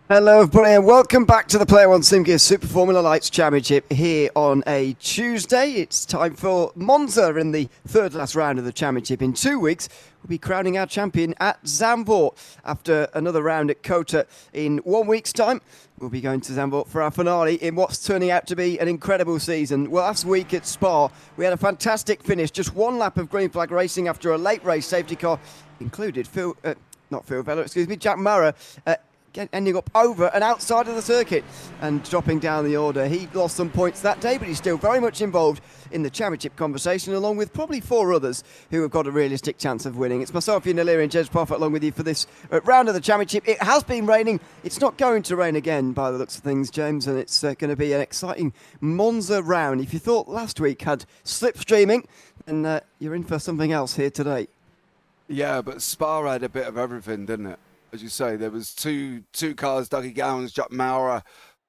Hello everybody and welcome back to the Player One SimGear Super Formula Lights Championship here on a Tuesday. It's time for Monza in the third last round of the championship. In 2 weeks we'll be crowning our champion at Zandvoort. After another round at Kota in 1 week's time, we'll be going to Zandvoort for our finale in what's turning out to be an incredible season. Well, last week at Spa we had a fantastic finish, just one lap of green flag racing after a late race safety car included Jack Mara ending up over and outside of the circuit and dropping down the order. He lost some points that day, but he's still very much involved in the championship conversation, along with probably 4 others who have got a realistic chance of winning. It's myself, Ian and James Parfitt along with you for this round of the championship. It has been raining. It's not going to rain again by the looks of things, James, and it's going to be an exciting Monza round. If you thought last week had slipstreaming, then you're in for something else here today. Yeah, but Spa had a bit of everything, didn't it? As you say, there was two cars, Dougie Gowans, Jack Maurer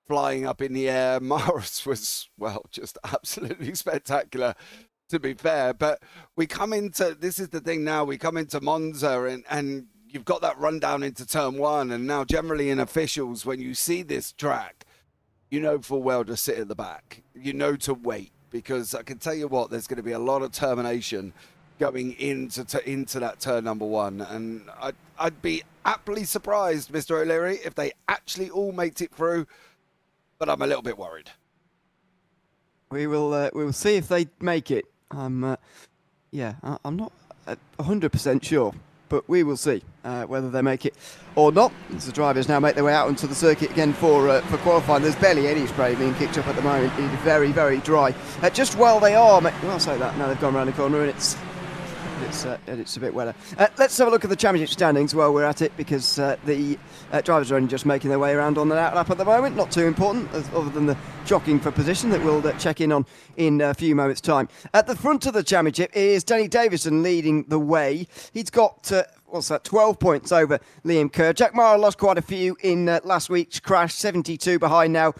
flying up in the air. Morris was, well, just absolutely spectacular, to be fair. But we come into, this is the thing now, we come into Monza and you've got that rundown into turn 1. And now generally in officials, when you see this track, you know full well to sit at the back. You know to wait, because I can tell you what, there's going to be a lot of termination going into that turn number 1, and I'd be aptly surprised, Mr. O'Leary, if they actually all make it through, but I'm a little bit worried. We will see if they make it. I'm not 100% sure, but we will see whether they make it or not. As the drivers now make their way out onto the circuit again for qualifying. There's barely any spray being kicked up at the moment. It's very, very dry. Just while they are, well, I'll say that now they've gone around the corner and it's a bit wetter. Let's have a look at the championship standings while we're at it, because the drivers are only just making their way around on the outlap at the moment. Not too important, other than the jockeying for position that we'll check in on in a few moments' time. At the front of the championship is Danny Davison leading the way. He's got 12 points over Liam Kerr. Jack Mara lost quite a few in last week's crash, 72 behind now.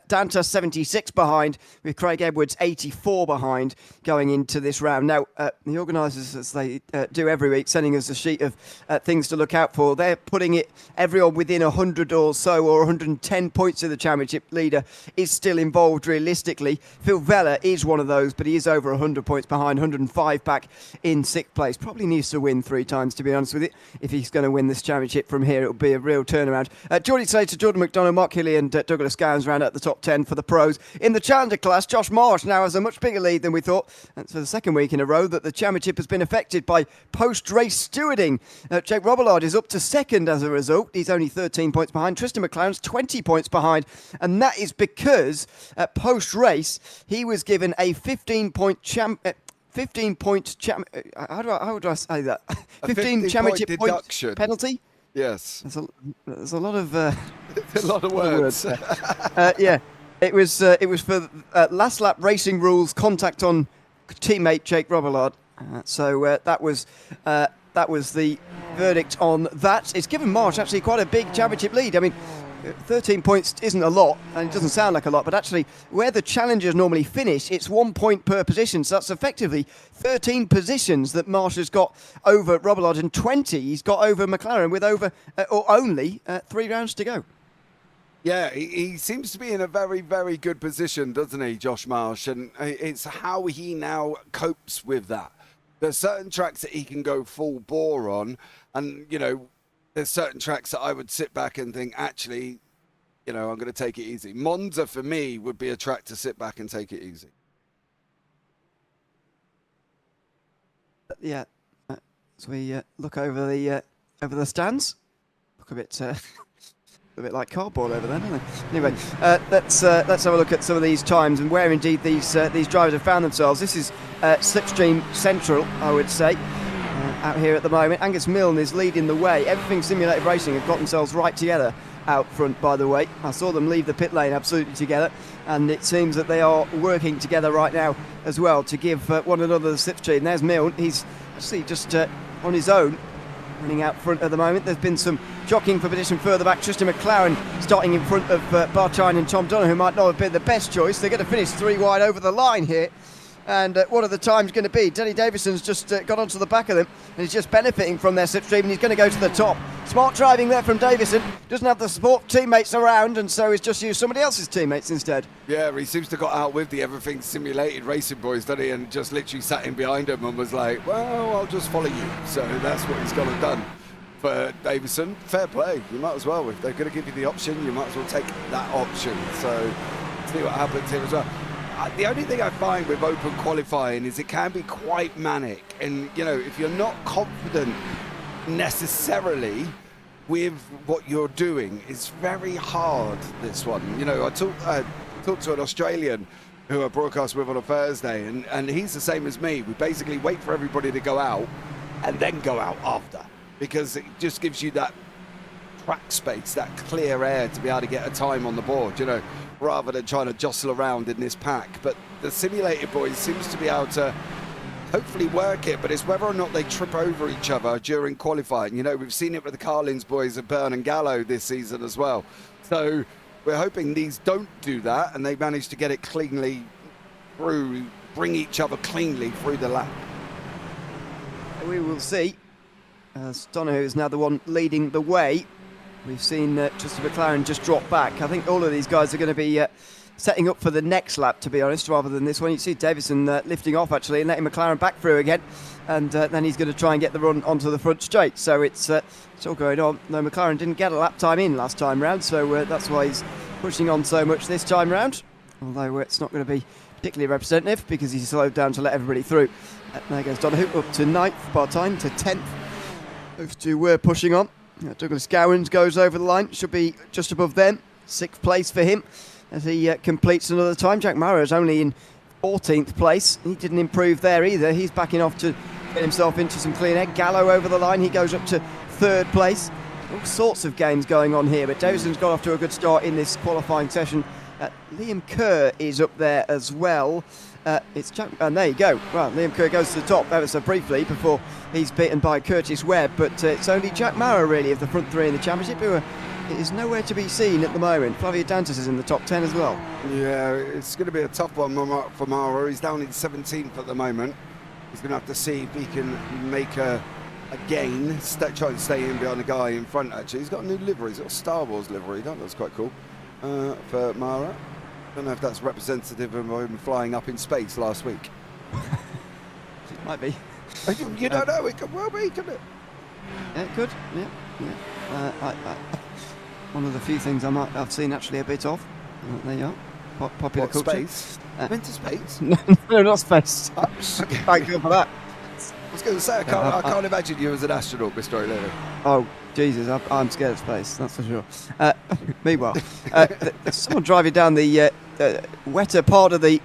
Danta 76 behind, with Craig Edwards 84 behind going into this round. Now, the organisers, as they do every week, sending us a sheet of things to look out for. They're putting everyone within 100 or so, or 110 points of the championship leader is still involved realistically. Phil Vella is one of those, but he is over 100 points behind, 105 back in 6th place. Probably needs to win 3 times, to be honest with it. If he's going to win this championship from here, it'll be a real turnaround. Geordie Slater, Jordan McDonough, Mark Hilly and Douglas Gowans round out the top 10 for the pros. In the Challenger class, Josh Marsh now has a much bigger lead than we thought. That's for the second week in a row that the championship has been affected by post-race stewarding. Jake Robillard is up to 2nd as a result. He's only 13 points behind. Tristan McLaren's 20 points behind. And that is because post-race, he was given a 15-point how do I say that? 15 championship points penalty. Yes. There's a lot of a lot of words. Yeah, it was for last lap racing rules contact on teammate Jake Robillard. So that was the verdict on that. It's given Marsh actually quite a big championship lead. I mean, 13 points isn't a lot, and it doesn't sound like a lot, but actually where the challengers normally finish, it's 1 point per position, so that's effectively 13 positions that Marsh has got over Robillard, and 20 he's got over McLaren with only 3 rounds to go. Yeah, he seems to be in a very, very good position, doesn't he, Josh Marsh? And it's how he now copes with that. There's certain tracks that he can go full bore on, and, you know, there's certain tracks that I would sit back and think, actually, you know, I'm going to take it easy. Monza, for me, would be a track to sit back and take it easy. Yeah, as we look over the stands, look a bit like cardboard over there, don't they? Anyway, let's have a look at some of these times and where indeed these drivers have found themselves. This is Slipstream Central, I would say. Out here at the moment, Angus Milne is leading the way. Everything Simulated Racing have got themselves right together out front, by the way. I saw them leave the pit lane absolutely together, and it seems that they are working together right now as well to give one another the slipstream. There's Milne. He's actually just on his own, running out front at the moment. There's been some jockeying for position further back. Tristan McLaren starting in front of Barchine and Tom Donner, who might not have been the best choice. They're going to finish 3 wide over the line here. And what are the times going to be? Denny Davison's just got onto the back of them, and he's just benefiting from their slipstream, and he's going to go to the top. Smart driving there from Davison. Doesn't have the support teammates around, and so he's just used somebody else's teammates instead. Yeah, he seems to have got out with the everything simulated racing boys, doesn't he? And just literally sat in behind him and was like, well, I'll just follow you. So that's what he's gone and done. For Davison, fair play. You might as well. If they're going to give you the option, you might as well take that option. So see what happens here as well. The only thing I find with open qualifying is it can be quite manic. And, you know, if you're not confident necessarily with what you're doing, it's very hard, this one. You know, I talked to an Australian who I broadcast with on a Thursday, and he's the same as me. We basically wait for everybody to go out and then go out after, because it just gives you that track space, that clear air to be able to get a time on the board, you know, rather than trying to jostle around in this pack. But the simulated boys seems to be able to hopefully work it, but it's whether or not they trip over each other during qualifying. You know, we've seen it with the Carlins boys at Byrne and Gallo this season as well. So we're hoping these don't do that and they manage to get it cleanly through, bring each other cleanly through the lap. We will see. Donoghue is now the one leading the way. We've seen Justin McLaren just drop back. I think all of these guys are going to be setting up for the next lap, to be honest, rather than this one. You see Davison lifting off, actually, and letting McLaren back through again. And then he's going to try and get the run onto the front straight. So it's all going on. No, McLaren didn't get a lap time in last time round, so that's why he's pushing on so much this time round. Although it's not going to be particularly representative because he's slowed down to let everybody through. There goes Donoghue up to 9th, part-time to 10th. Those two were pushing on. Douglas Gowans goes over the line, should be just above them. 6th place for him as he completes another time. Jack Mara is only in 14th place. He didn't improve there either. He's backing off to get himself into some clean air. Gallo over the line, he goes up to 3rd place. All sorts of games going on here, but Davison's got off to a good start in this qualifying session. Liam Kerr is up there as well. It's Jack, and there you go. Well, Liam Kerr goes to the top ever so briefly before he's beaten by Curtis Webb, but it's only Jack Mara really of the front three in the championship who is nowhere to be seen at the moment. Flavio Dantas is in the top 10 as well. Yeah, it's going to be a tough one for Mara. He's down in 17th at the moment. He's going to have to see if he can make a gain, try and stay in behind the guy in front. Actually, he's got a new livery. He's got a Star Wars livery. That looks quite cool for Mara. I don't know if that's representative of him flying up in space last week. It might be. You don't know. It could well be, couldn't it? Yeah, it could. Yeah. One of the few things I've seen actually a bit of. There you are. Popular culture. Space? Went to space? No, not space. Thank you for that. I was going to say, I can't imagine you as an astronaut, Mr. O'Leary. Oh, Jesus, I'm scared of space, that's for sure. Meanwhile, there's someone driving down the wetter part of the...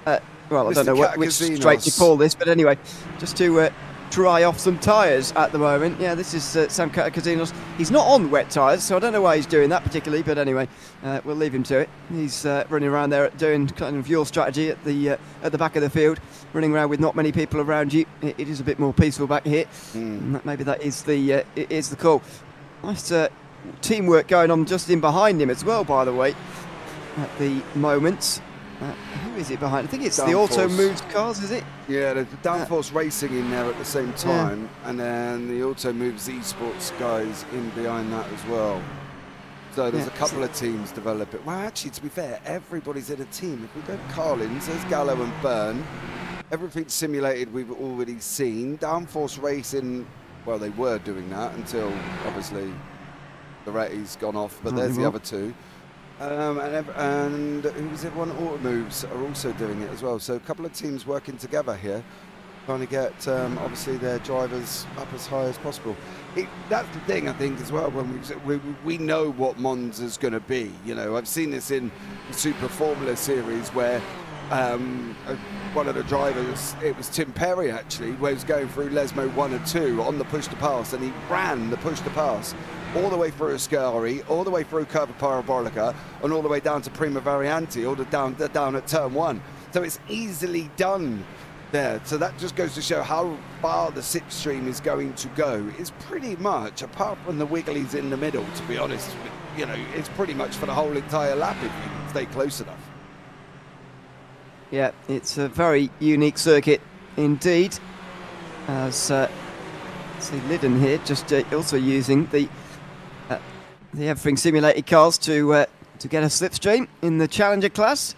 well, I don't know which straight to call this, but anyway, just to dry off some tyres at the moment. Yeah, this is Sam Casinos. He's not on wet tyres, so I don't know why he's doing that particularly, but anyway, we'll leave him to it. He's running around there doing kind of your strategy at the back of the field, running around with not many people around you. It is a bit more peaceful back here. Maybe that is the call. Nice teamwork going on just in behind him as well, by the way, at the moment. Who is it behind? I think it's the Auto Moves cars, is it? Yeah, there's Downforce Racing in there at the same time, and then the Auto Moves esports guys in behind that as well. So there's a couple of teams develop it. Well, actually, to be fair, everybody's in a team. If we go to Carlins, there's Gallo and Byrne. Everything's simulated, we've already seen. Downforce Racing, well, they were doing that until, obviously, the Retty's gone off, but there's the other two. And who was it? One Auto Moves are also doing it as well. So a couple of teams working together here, trying to get obviously their drivers up as high as possible. That's the thing, I think, as well. When we know what Monza's going to be. You know, I've seen this in the Super Formula Series where one of the drivers, it was Tim Perry actually, where he was going through Lesmo 1 and 2 on the push to pass, and he ran the push to pass all the way through Ascari, all the way through Curva Parabolica, and all the way down to Prima Variante, all down at turn 1. So it's easily done there. So that just goes to show how far the slipstream is going to go. It's pretty much, apart from the wigglies in the middle, to be honest, you know, it's pretty much for the whole entire lap if you stay close enough. Yeah, it's a very unique circuit indeed. As see Liddon here, just also using the everything simulated cars to get a slipstream in the Challenger class.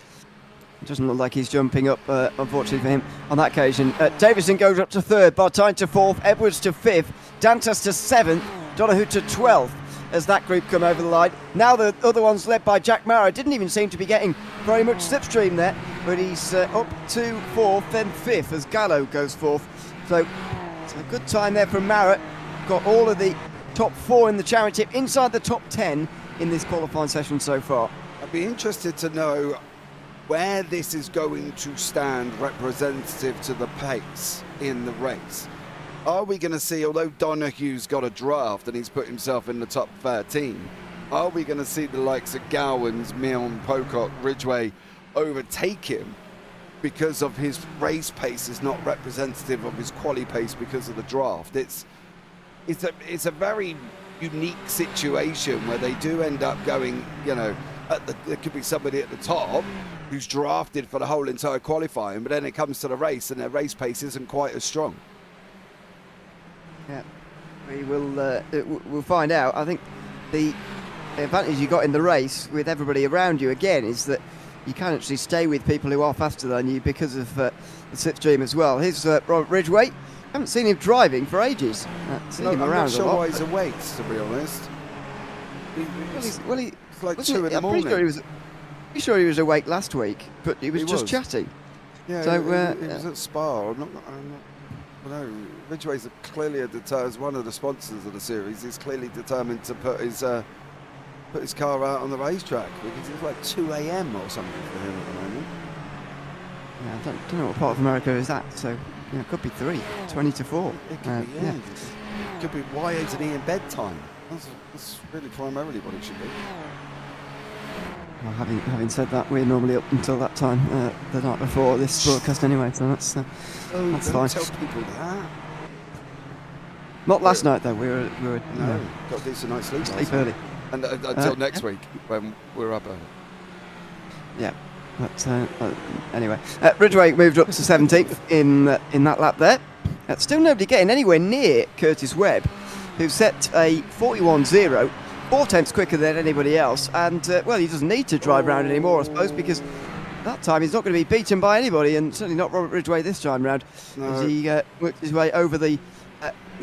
It doesn't look like he's jumping up, unfortunately for him, on that occasion. Davison goes up to 3rd, Bartine to 4th, Edwards to 5th, Dantas to 7th, Donahue to 12th as that group come over the line. Now the other one's led by Jack Mara. Didn't even seem to be getting very much slipstream there, but he's up to 4th, then 5th as Gallo goes 4th. So it's a good time there from Mara. Got all of the top 4 in the championship, inside the top 10 in this qualifying session so far. I'd be interested to know where this is going to stand representative to the pace in the race. Are we going to see, although Donahue's got a draft and he's put himself in the top 13, are we going to see the likes of Gowans, Milne, Pocock, Ridgway overtake him because of his race pace is not representative of his quali pace because of the draft? It's a very unique situation where they do end up going, you know, there could be somebody at the top who's drafted for the whole entire qualifying, but then it comes to the race and their race pace isn't quite as strong. Yeah, we'll find out. I think the advantage you got in the race with everybody around you again is that you can actually stay with people who are faster than you because of the slipstream as well. Here's Robert Ridgway. Haven't seen him driving for ages. Seen him around I'm not sure a lot, why he's awake, to be honest. It's like 2 in the morning. Pretty sure he was awake last week, but he was just chatting. Yeah, so, he was at Spa. No, Ridgway's clearly as one of the sponsors of the series. He's clearly determined to put his car out on the racetrack because it's like 2 a.m. or something for him at the moment. Yeah, I don't know what part of America is that. So yeah, it could be 20 to 4. It could be, yeah. It could be Y8 and bedtime. That's really primarily what it should be. Well, having said that, we're normally up until that time the night before this broadcast anyway, so that's fine. Tell people that. Not last night though. We were got a decent night's sleep. Sleep early. And until next week when we're up early. Yeah. But anyway, Ridgway moved up to 17th in that lap there. Still nobody getting anywhere near Curtis Webb, who set a 41.0, 4/10 quicker than anybody else, and well, he doesn't need to drive round anymore, I suppose, because that time he's not going to be beaten by anybody, and certainly not Robert Ridgway this time round, as he works his way over the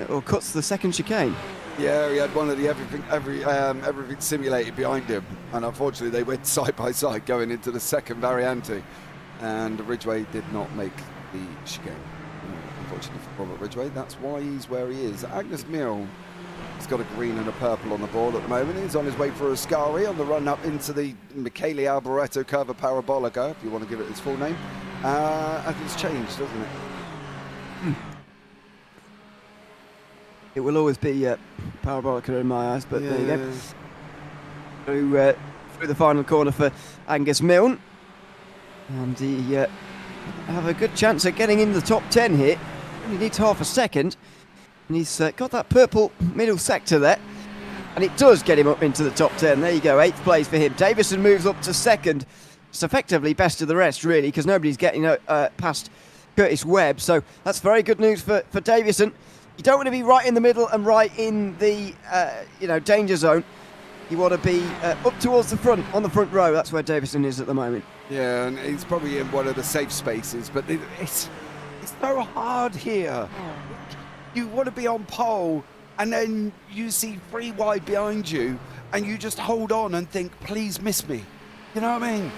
or cuts the second chicane. Yeah, he had one of the everything simulated behind him, and unfortunately they went side by side going into the second variante, and Ridgway did not make the chicane. Unfortunately for Robert Ridgway, that's why he's where he is. Agnes Milne has got a green and a purple on the board at the moment. He's on his way for Ascari on the run up into the Michele Alboreto Curva Parabolica, if you want to give it its full name. I think it's changed, doesn't it? It will always be Parabolica in my eyes, but there you go. Through the final corner for Angus Milne, and he have a good chance of getting in the top 10 here. He needs half a second, and he's got that purple middle sector there, and it does get him up into the top 10. There you go, 8th place for him. Davison moves up to 2nd. It's effectively best of the rest, really, because nobody's getting past Curtis Webb, so that's very good news for Davison. You don't want to be right in the middle and right in the danger zone. You want to be up towards the front, on the front row. That's where Davison is at the moment. Yeah, and he's probably in one of the safe spaces, but it's so hard here. You want to be on pole, and then you see 3 wide behind you, and you just hold on and think, please miss me. You know what I mean?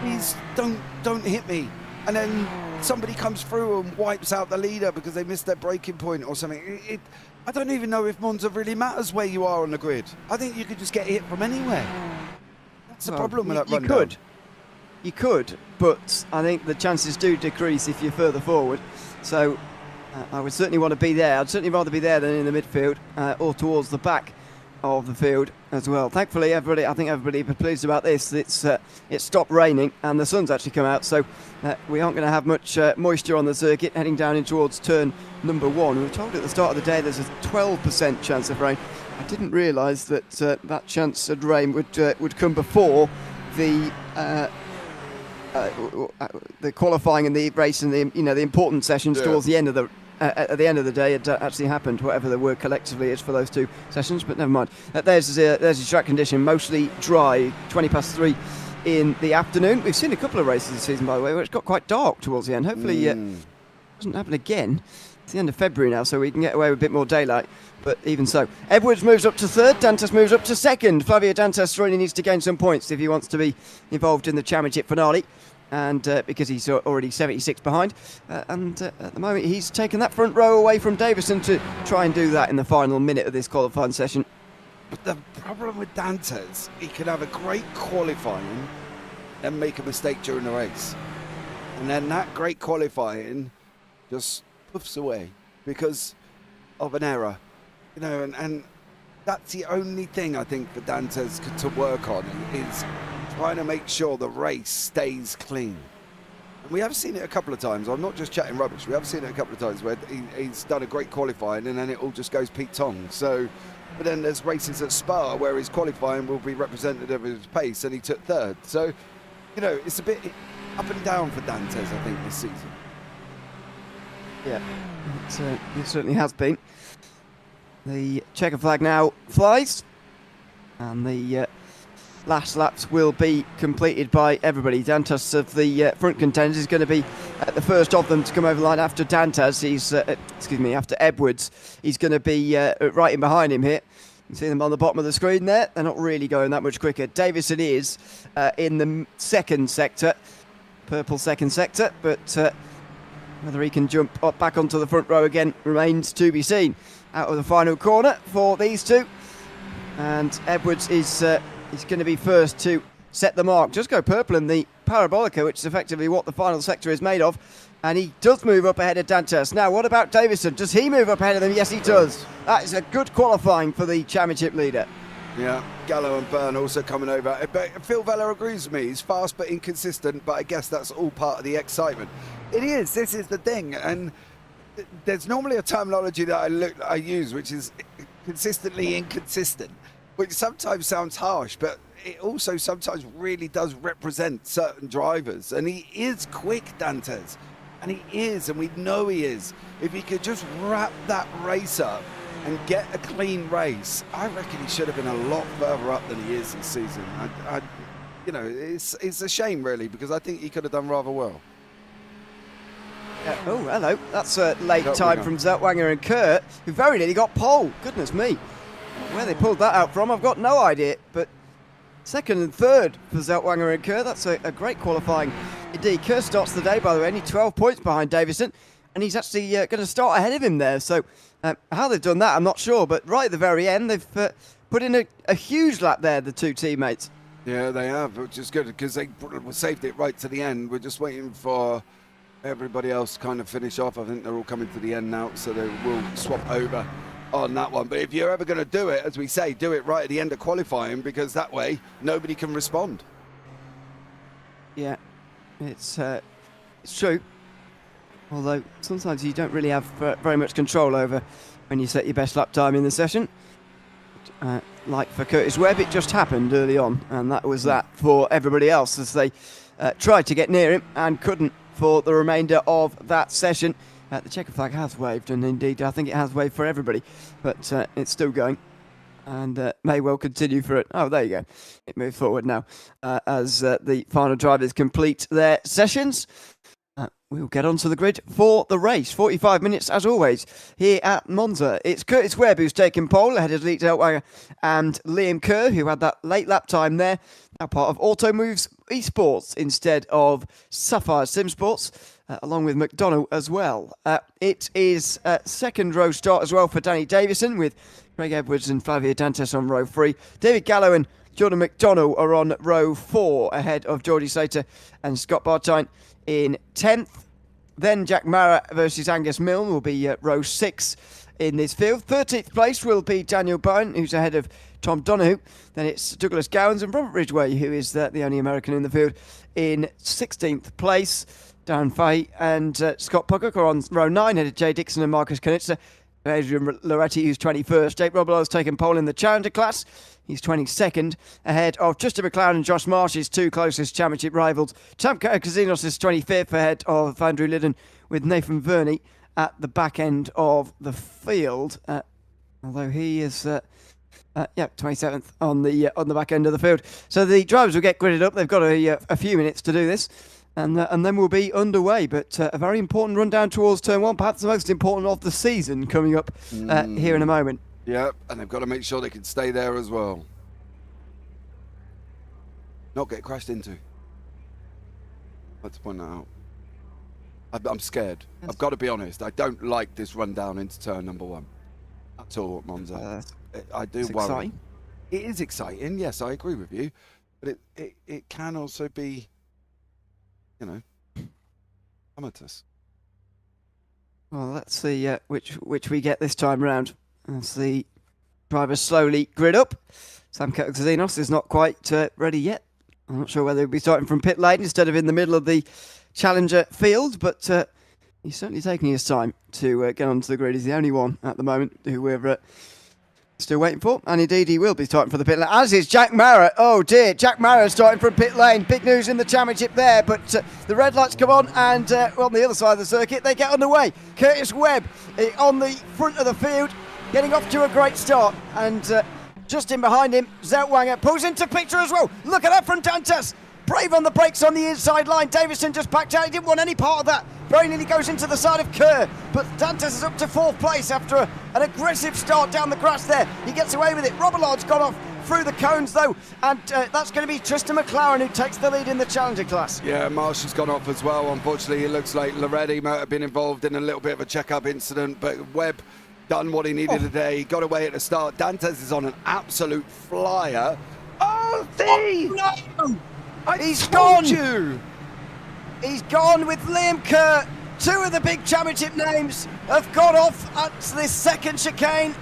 Please don't hit me. And then somebody comes through and wipes out the leader because they missed their braking point or something. I don't even know if Monza really matters where you are on the grid. I think you could just get hit from anywhere. That's the problem with that rundown. You could, but I think the chances do decrease if you're further forward. So I would certainly want to be there. I'd certainly rather be there than in the midfield or towards the back of the field as well. Thankfully, I think everybody is pleased about this. It stopped raining and the sun's actually come out, so we aren't going to have much moisture on the circuit heading down in towards turn number 1. We were told at the start of the day there's a 12% chance of rain. I didn't realise that that chance of rain would come before the the qualifying and the race and the important sessions towards the end of the at the end of the day, it actually happened, whatever the word collectively is for those two sessions, but never mind. There's your track condition, mostly dry, 3:20 in the afternoon. We've seen a couple of races this season, by the way, where it's got quite dark towards the end. Hopefully it doesn't happen again. It's the end of February now, so we can get away with a bit more daylight, but even so. Edwards moves up to third, Dantas moves up to second. Flavio Dantas really needs to gain some points if he wants to be involved in the championship finale. And because he's already 76 behind. And at the moment, he's taken that front row away from Davison to try and do that in the final minute of this qualifying session. But the problem with Dantas, he could have a great qualifying and make a mistake during the race. And then that great qualifying just puffs away because of an error. And that's the only thing I think for Dantas to work on is trying to make sure the race stays clean. And we have seen it a couple of times. I'm not just chatting rubbish. We have seen it a couple of times where he's done a great qualifying and then it all just goes Pete Tong. So, but then there's races at Spa where his qualifying will be representative of his pace and he took third. So, it's a bit up and down for Dantas, I think, this season. Yeah, it certainly has been. The checker flag now flies, and the last laps will be completed by everybody. Dantas of the front contenders is going to be the first of them to come over the line after Dantas. After Edwards. He's going to be right in behind him here. You can see them on the bottom of the screen there. They're not really going that much quicker. Davison is in the second sector, purple second sector, but whether he can jump up back onto the front row again remains to be seen. Out of the final corner for these two, and Edwards is going to be first to set the mark. Just go purple in the Parabolica, which is effectively what the final sector is made of, and he does move up ahead of Dantas. Now, what about Davison? Does he move up ahead of them? Yes, he does. That is a good qualifying for the championship leader. Yeah, Gallo and Byrne also coming over. But Phil Vella agrees with me. He's fast but inconsistent, but I guess that's all part of the excitement. It is. This is the thing. And there's normally a terminology that I use, which is consistently inconsistent, which sometimes sounds harsh, but it also sometimes really does represent certain drivers. And he is quick, Dantas. And he is, and we know he is. If he could just wrap that race up and get a clean race, I reckon he should have been a lot further up than he is this season. It's a shame, really, because I think he could have done rather well. Oh, hello. That's a late time from Zeltwanger and Kurt, who very nearly got pole. Goodness me. Where they pulled that out from, I've got no idea. But second and third for Zeltwanger and Kurt. That's a great qualifying indeed. Kurt starts the day, by the way, only 12 points behind Davison, and he's actually going to start ahead of him there. So how they've done that, I'm not sure. But right at the very end, they've put in a huge lap there, the two teammates. Yeah, they have, which is good because they saved it right to the end. We're just waiting for everybody else to kind of finish off. I think they're all coming to the end now, so they will swap over on that one. But if you're ever going to do it, as we say, do it right at the end of qualifying, because that way nobody can respond. Yeah, it's true. Although sometimes you don't really have very much control over when you set your best lap time in the session. Like for Curtis Webb, it just happened early on, and that was that for everybody else as they tried to get near him and couldn't for the remainder of that session. The checker flag has waved, and indeed I think it has waved for everybody, but it's still going and may well continue for it. Oh, there you go. It moves forward now as the final drivers complete their sessions. We'll get onto the grid for the race. 45 minutes, as always, here at Monza. It's Curtis Webb who's taken pole ahead of Lee Zeltwanger and Liam Kerr, who had that late lap time there. Now part of Automoves Esports instead of Sapphire Sim Sports, along with McDonough as well. It is a second row start as well for Danny Davison, with Craig Edwards and Flavio Dantas on row 3. David Gallo and Jordan McDonough are on row 4 ahead of Geordie Slater and Scott Bartine in 10th. Then Jack Mara versus Angus Milne will be row 6 in this field. 13th place will be Daniel Byrne, who's ahead of Tom Donoghue. Then it's Douglas Gowans and Robert Ridgway, who is the only American in the field, in 16th place. Darren Fahey and Scott Puggock are on row 9, ahead of Jay Dixon and Marcus Knitzer. Adrian Loretti, who's 21st. Jake Robileau's taken pole in the Challenger class. He's 22nd, ahead of Justin McLaren and Josh Marsh, his two closest championship rivals. Tam Kazinos is 25th, ahead of Andrew Liddon, with Nathan Verney at the back end of the field. Although he is 27th on the back end of the field. So the drivers will get gridded up. They've got a few minutes to do this, and then we'll be underway. But a very important rundown towards turn one, perhaps the most important of the season, coming up here in a moment. Yeah, and they've got to make sure they can stay there as well. Not get crashed into. Let's point that out. I'm scared. Yes. I've got to be honest. I don't like this rundown into turn number one at all at Monza. I do worry. Exciting. It is exciting. Yes, I agree with you. But it can also be, calamitous. Well, let's see which we get this time round. As the drivers slowly grid up. Sam Kazinos is not quite ready yet. I'm not sure whether he'll be starting from pit lane instead of in the middle of the Challenger field, but he's certainly taking his time to get onto the grid. He's the only one at the moment who we're still waiting for, and indeed he will be starting for the pit lane, as is Jack Mara. Oh dear, Jack Mara starting from pit lane. Big news in the championship there, but the red lights come on, and on the other side of the circuit they get underway. Curtis Webb on the front of the field, getting off to a great start, and just in behind him, Zeltwanger pulls into picture as well. Look at that from Dantas. Brave on the brakes on the inside line. Davison just backed out. He didn't want any part of that. Very nearly goes into the side of Kerr. But Dantas is up to fourth place after an aggressive start down the grass there. He gets away with it. Robileau's gone off through the cones though. And that's going to be Tristan McLaren who takes the lead in the Challenger class. Yeah, Marsh has gone off as well. Unfortunately, it looks like Loretti might have been involved in a little bit of a check-up incident. But Webb done what he needed today. He got away at the start. Dantas is on an absolute flyer. Oh, no! He's gone! He's gone with Liam Kerr. Two of the big championship names have gone off at this second chicane,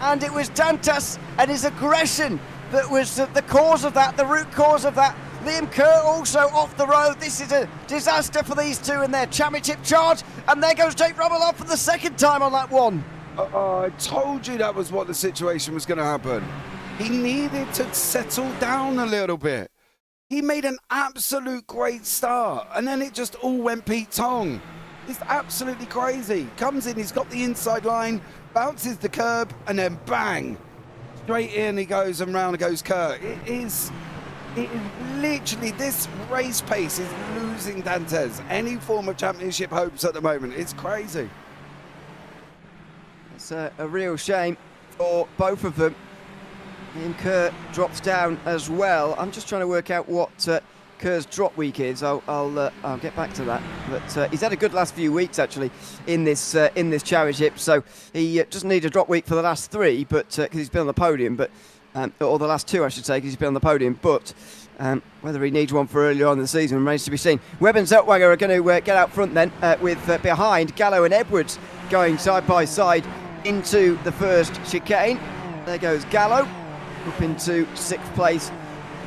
and it was Dantas and his aggression that was the cause of that, the root cause of that. Liam Kerr also off the road. This is a disaster for these two in their championship charge, and there goes Jake Robileau for the second time on that one. I told you that was what the situation was going to happen. He needed to settle down a little bit. He made an absolute great start, and then it just all went Pete Tong. It's absolutely crazy. Comes in, he's got the inside line, bounces the curb, and then bang! Straight in he goes, and round goes Kerr. It is literally, this race pace is losing Dantas any form of championship hopes at the moment. It's crazy. It's a real shame for both of them. And Kerr drops down as well. I'm just trying to work out what Kerr's drop week is. I'll get back to that. But he's had a good last few weeks actually in this championship. So he doesn't need a drop week for the last three, but because he's been on the podium, but or the last two I should say, because he's been on the podium. But whether he needs one for earlier on in the season remains to be seen. Webb and Zeltwanger are going to get out front then, with behind Gallo and Edwards going side by side into the first chicane. There goes Gallo. Up into sixth place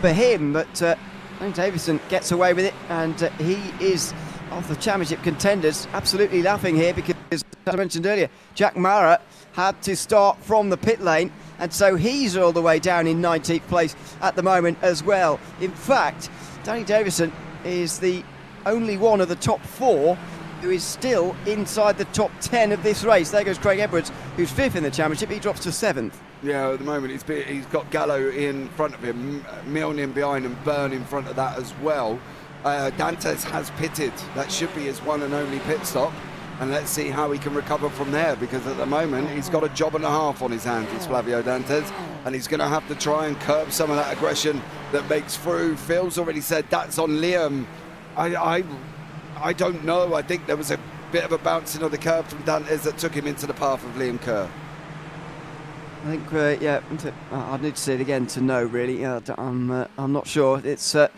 for him, but Tony Davison gets away with it, and he is of the championship contenders. Absolutely laughing here because, as I mentioned earlier, Jack Mara had to start from the pit lane, and so he's all the way down in 19th place at the moment as well. In fact, Tony Davison is the only one of the top four who is still inside the top 10 of this race. There goes Craig Edwards, who's fifth in the championship. He drops to seventh. Yeah, at the moment he's got Gallo in front of him, Milne in behind, and Byrne in front of that as well. Dantas has pitted. That should be his one and only pit stop, and let's see how he can recover from there, because at the moment he's got a job and a half on his hands, it's Flavio Dantas, and he's going to have to try and curb some of that aggression that makes through. Phil's already said that's on Liam. I don't know. I think there was a bit of a bouncing of the curb from Dantas that took him into the path of Liam Kerr. I think, I'd need to see it again to know, really. I'm not sure. It's going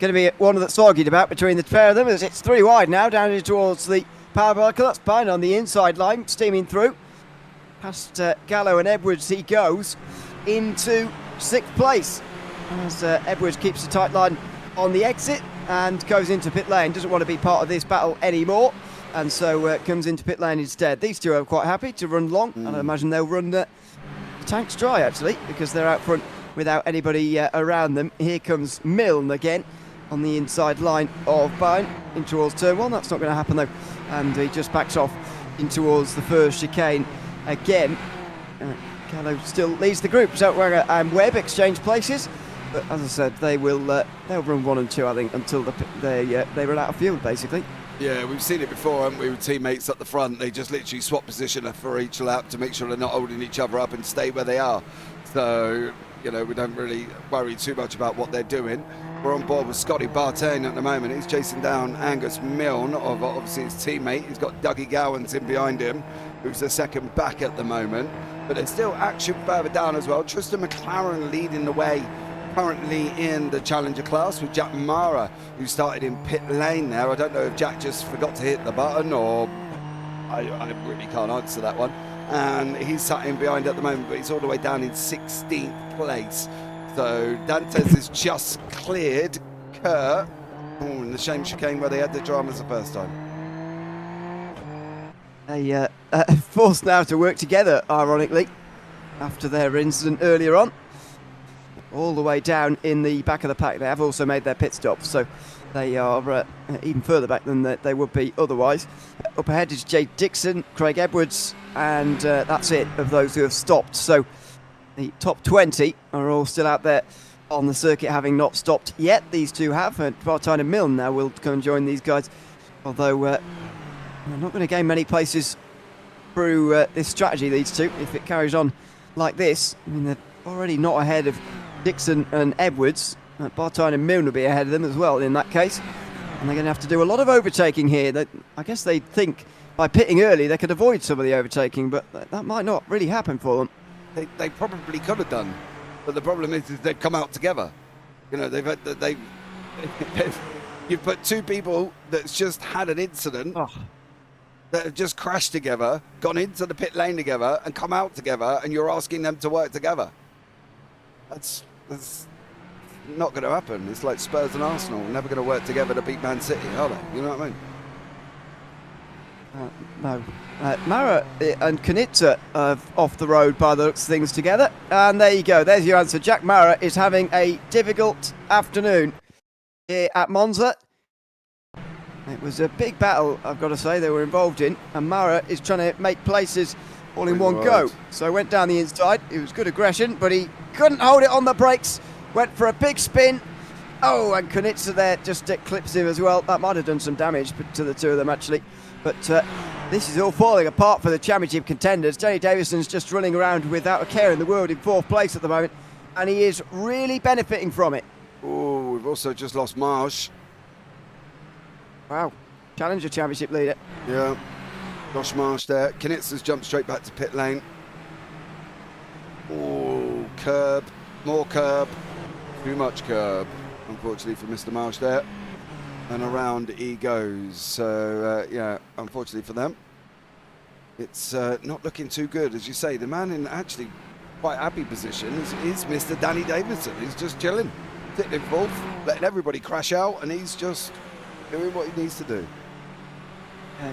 to be one that's argued about between the pair of them, as it's three wide now, down towards the power bicycle. That's Byrne on the inside line, steaming through. Past Gallo and Edwards he goes into sixth place, as Edwards keeps a tight line on the exit and goes into pit lane. Doesn't want to be part of this battle anymore. and so comes into pit lane instead. These two are quite happy to run long, and I imagine they'll run the tanks dry, actually, because they're out front without anybody around them. Here comes Milne again on the inside line of Byrne in towards turn 1. That's not going to happen, though, and he just backs off in towards the first chicane again. Callow still leads the group. Zeltwanger and Webb exchange places, but as I said, they will they'll run 1 and 2, I think, until they run out of fuel, basically. Yeah, we've seen it before, haven't we, with teammates at the front. They just literally swap position for each lap to make sure they're not holding each other up and stay where they are. So, you know, we don't really worry too much about what they're doing. We're on board with Scotty Bartain at the moment. He's chasing down Angus Milne, of obviously his teammate. He's got Dougie Gowans in behind him, who's the second back at the moment. But there's still action further down as well. Tristan McLaren leading the way currently in the Challenger class with Jack Mara, who started in pit lane there. I don't know if Jack just forgot to hit the button, or I really can't answer that one. And he's sat in behind at the moment, but he's all the way down in 16th place. So Dantes is just cleared Kurt. Oh, in the shame chicane where they had the dramas the first time. They forced now to work together, ironically, after their incident earlier on. All the way down in the back of the pack. They have also made their pit stop, so they are even further back than they would be otherwise. Up ahead is Jay Dixon, Craig Edwards, and that's it of those who have stopped. So the top 20 are all still out there on the circuit, having not stopped yet. These two have. Bartain and Milne now will come and join these guys, although they're not going to gain many places through this strategy, these two, if it carries on like this. I mean, they're already not ahead of Dixon and Edwards. Bartain and Milne will be ahead of them as well in that case, and they're going to have to do a lot of overtaking here. I guess they think by pitting early they could avoid some of the overtaking, but that might not really happen for them. They probably could have done, but the problem is they've come out together. You know, you've put two people that's just had an incident, that have just crashed together, gone into the pit lane together, and come out together, and you're asking them to work together. That's not going to happen. It's like Spurs and Arsenal, never going to work together to beat Man City, are they? You know what I mean? No. Mara and Kanitsa are off the road by the looks of things together. And there you go. There's your answer. Jack Mara is having a difficult afternoon here at Monza. It was a big battle, I've got to say, they were involved in. And Mara is trying to make places all in one go. So went down the inside. It was good aggression, but he couldn't hold it on the brakes. Went for a big spin. Oh, and Kanitsa there just clips him as well. That might have done some damage to the two of them, actually. But this is all falling apart for the championship contenders. Jenny Davison's just running around without a care in the world in 4th place at the moment, and he is really benefiting from it. Oh, we've also just lost Marsh. Wow, Challenger championship leader. Yeah, Josh Marsh there. Knitz jumped straight back to pit lane. Oh, curb, more curb, too much curb, unfortunately for Mr. Marsh there. And around he goes. So, yeah, unfortunately for them, it's not looking too good. As you say, the man in actually quite happy position is Mr. Danny Davison. He's just chilling, sitting in 4th, letting everybody crash out, and he's just doing what he needs to do.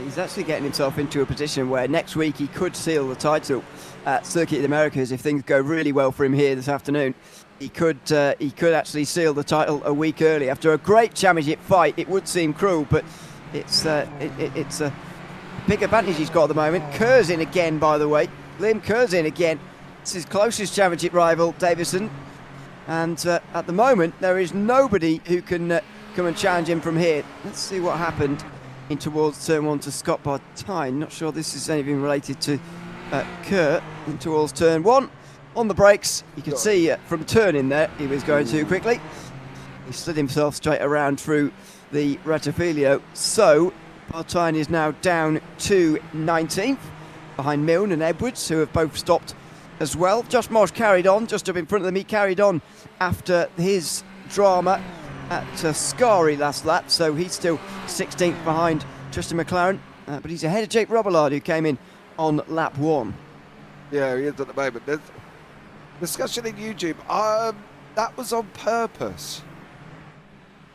He's actually getting himself into a position where next week he could seal the title at Circuit of the Americas if things go really well for him here this afternoon. He could actually seal the title a week early after a great championship fight. It would seem cruel, but it's a big advantage he's got at the moment. Kerr's in again, by the way. Liam Kerr's in again. It's his closest championship rival, Davison. And at the moment, there is nobody who can come and challenge him from here. Let's see what happened in towards turn 1 to Scott Bartain. Not sure this is anything related to Kerr. In towards turn 1. On the brakes, you can see from turning there, he was going too quickly. He slid himself straight around through the Rettifilio. So, Bartain is now down to 19th, behind Milne and Edwards, who have both stopped as well. Josh Marsh carried on, just up in front of them. He carried on after his drama at Scari last lap, so he's still 16th behind Tristan McLaren. But he's ahead of Jake Robillard, who came in on lap 1. Yeah, he is at the moment. There's discussion in YouTube. That was on purpose.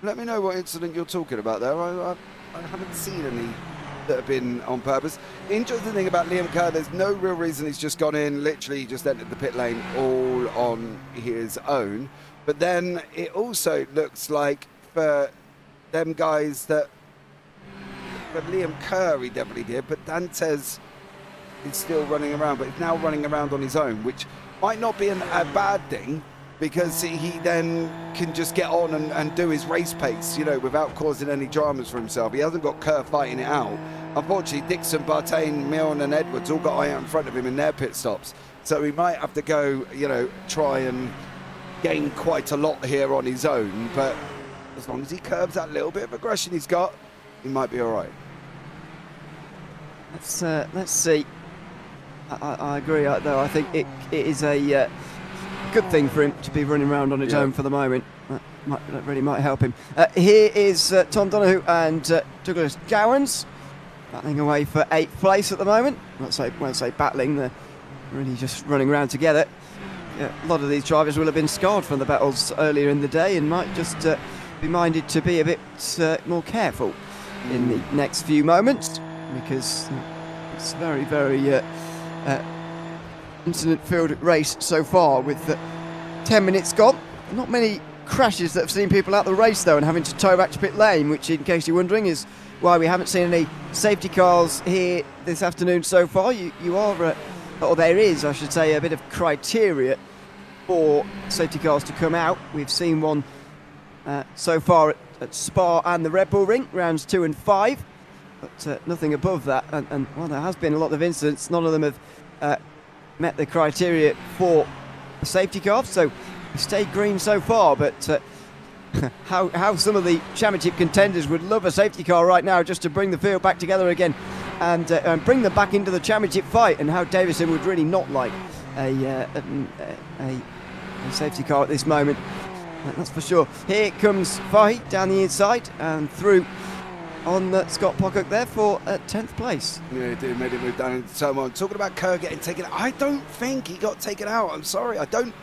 Let me know what incident you're talking about there. I haven't seen any that have been on purpose. Interesting thing about Liam Kerr, there's no real reason he's just gone in, literally just entered the pit lane all on his own. But then it also looks like for them guys that, for Liam Kerr he definitely did, but Dantes is still running around, but he's now running around on his own, which might not be a bad thing, because he then can just get on and do his race pace, you know, without causing any dramas for himself. He hasn't got Kerr fighting it out. Unfortunately, Dixon, Bartain, Milne and Edwards all got out in front of him in their pit stops. So he might have to go, you know, try and gain quite a lot here on his own. But as long as he curbs that little bit of aggression he's got, he might be all right. Let's see. I agree, though. I think it is a good thing for him to be running around on his own for the moment. That really might help him. Here is Tom Donoghue and Douglas Gowans battling away for 8th place at the moment. I won't say battling, they're really just running around together. A lot of these drivers will have been scarred from the battles earlier in the day and might just be minded to be a bit more careful in the next few moments, because it's very, very incident-filled race so far with 10 minutes gone. Not many crashes that have seen people out the race though and having to tow back to pit lane, which, in case you're wondering, is why we haven't seen any safety cars here this afternoon so far. You are, or there is, I should say, a bit of criteria for safety cars to come out. We've seen one so far at Spa and the Red Bull Ring, rounds 2 and 5, but nothing above that. And well, there has been a lot of incidents. None of them have met the criteria for a safety car, so we stayed green so far. But how some of the championship contenders would love a safety car right now, just to bring the field back together again and bring them back into the championship fight, and how Davison would really not like a safety car at this moment. That's for sure. Here comes Fahy down the inside and through on Scott Pocock there for 10th place. Yeah, he did, made it move down and so on. Talking about Kerr getting taken out, I don't think he got taken out. I'm sorry, I don't.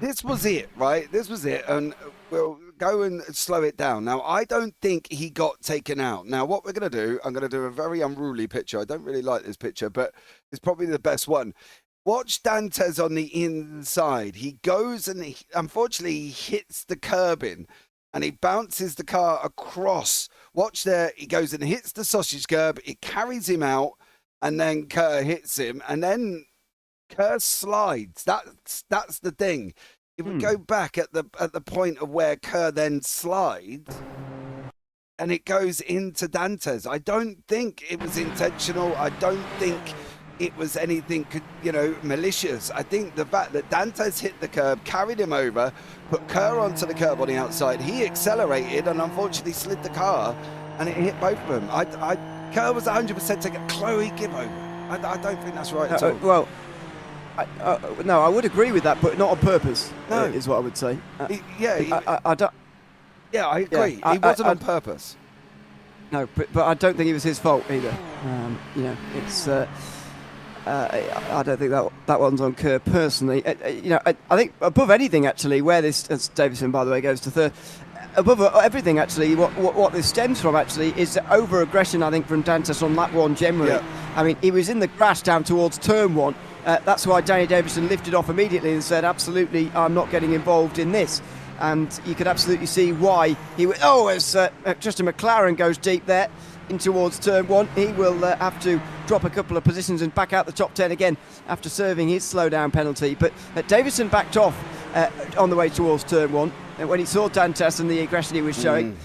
This was it, right? This was it, and we'll go and slow it down. Now, I don't think he got taken out. Now, what we're going to do, I'm going to do a very unruly picture. I don't really like this picture, but it's probably the best one. Watch Dantes on the inside. He goes and, unfortunately, he hits the curbing, and he bounces the car across. Watch there, he goes and hits the sausage curb, it carries him out, and then Kerr hits him, and then Kerr slides. That's the thing. If we go back at the point of where Kerr then slides, and it goes into Dantes, I don't think it was intentional. I don't think it was anything, malicious. I think the fact that Dantes hit the curb, carried him over, put Kerr onto the curb on the outside, he accelerated and unfortunately slid the car, and it hit both of them. Kerr was 100% taking Chloe give over. I don't think that's right at all. Well, no, I would agree with that, but not on purpose. No, is what I would say. I don't. Yeah, I agree. He wasn't on purpose. No, but I don't think it was his fault either. It's. I don't think that one's on Kerr personally. I think above anything, actually, where this, as Davison, by the way, goes to third, above everything, actually, what this stems from, actually, is over-aggression, I think, from Dantes on lap 1 generally. Yeah. I mean, he was in the crash down towards turn 1. That's why Danny Davison lifted off immediately and said, absolutely, I'm not getting involved in this. And you could absolutely see why he would. As Justin McLaren goes deep there in towards turn 1, he will have to drop a couple of positions and back out the top 10 again after serving his slowdown penalty. But Davison backed off on the way towards turn 1 when he saw Dantes and the aggression he was showing.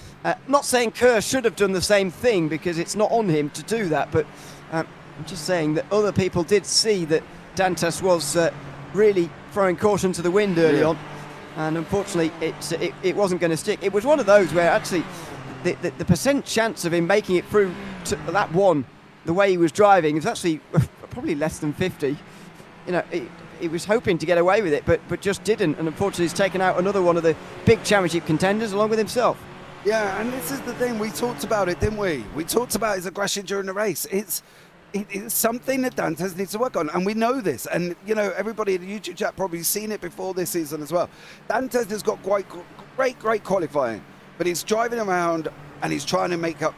Not saying Kerr should have done the same thing, because it's not on him to do that, but I'm just saying that other people did see that Dantes was really throwing caution to the wind early on, and unfortunately it wasn't going to stick. It was one of those where actually the percent chance of him making it through to lap 1 the way he was driving is actually probably less than 50. He was hoping to get away with it, but just didn't, and unfortunately he's taken out another one of the big championship contenders along with himself. Yeah, and this is the thing, we talked about it, didn't we? We talked about his aggression during the race. It's something that Dantes needs to work on, and we know this, and everybody in the YouTube chat probably seen it before this season as well. Dantes has got great qualifying, but he's driving around and he's trying to make up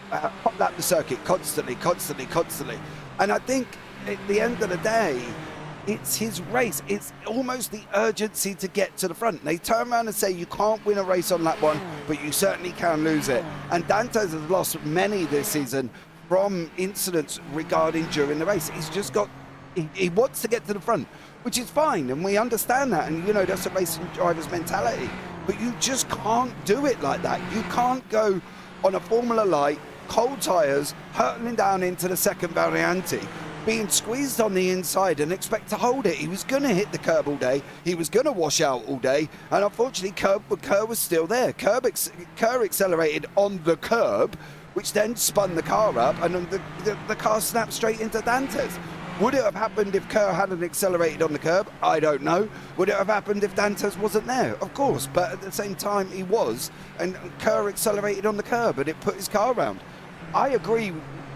hot lap the circuit constantly. And I think at the end of the day, it's his race. It's almost the urgency to get to the front. They turn around and say you can't win a race on lap 1, but you certainly can lose it. And Dantes has lost many this season from incidents regarding during the race. He's just got, he wants to get to the front, which is fine, and we understand that, and that's a racing driver's mentality. But you just can't do it like that. You can't go on a Formula Light, cold tyres, hurtling down into the second Variante, being squeezed on the inside and expect to hold it. He was going to hit the curb all day. He was going to wash out all day. And unfortunately, Kerr was still there. Kerr accelerated on the curb, which then spun the car up, and then the car snapped straight into Dantes. Would it have happened if Kerr hadn't accelerated on the curb? I don't know. Would it have happened if Dantes wasn't there? Of course, but at the same time he was, and Kerr accelerated on the curb and it put his car round. I agree,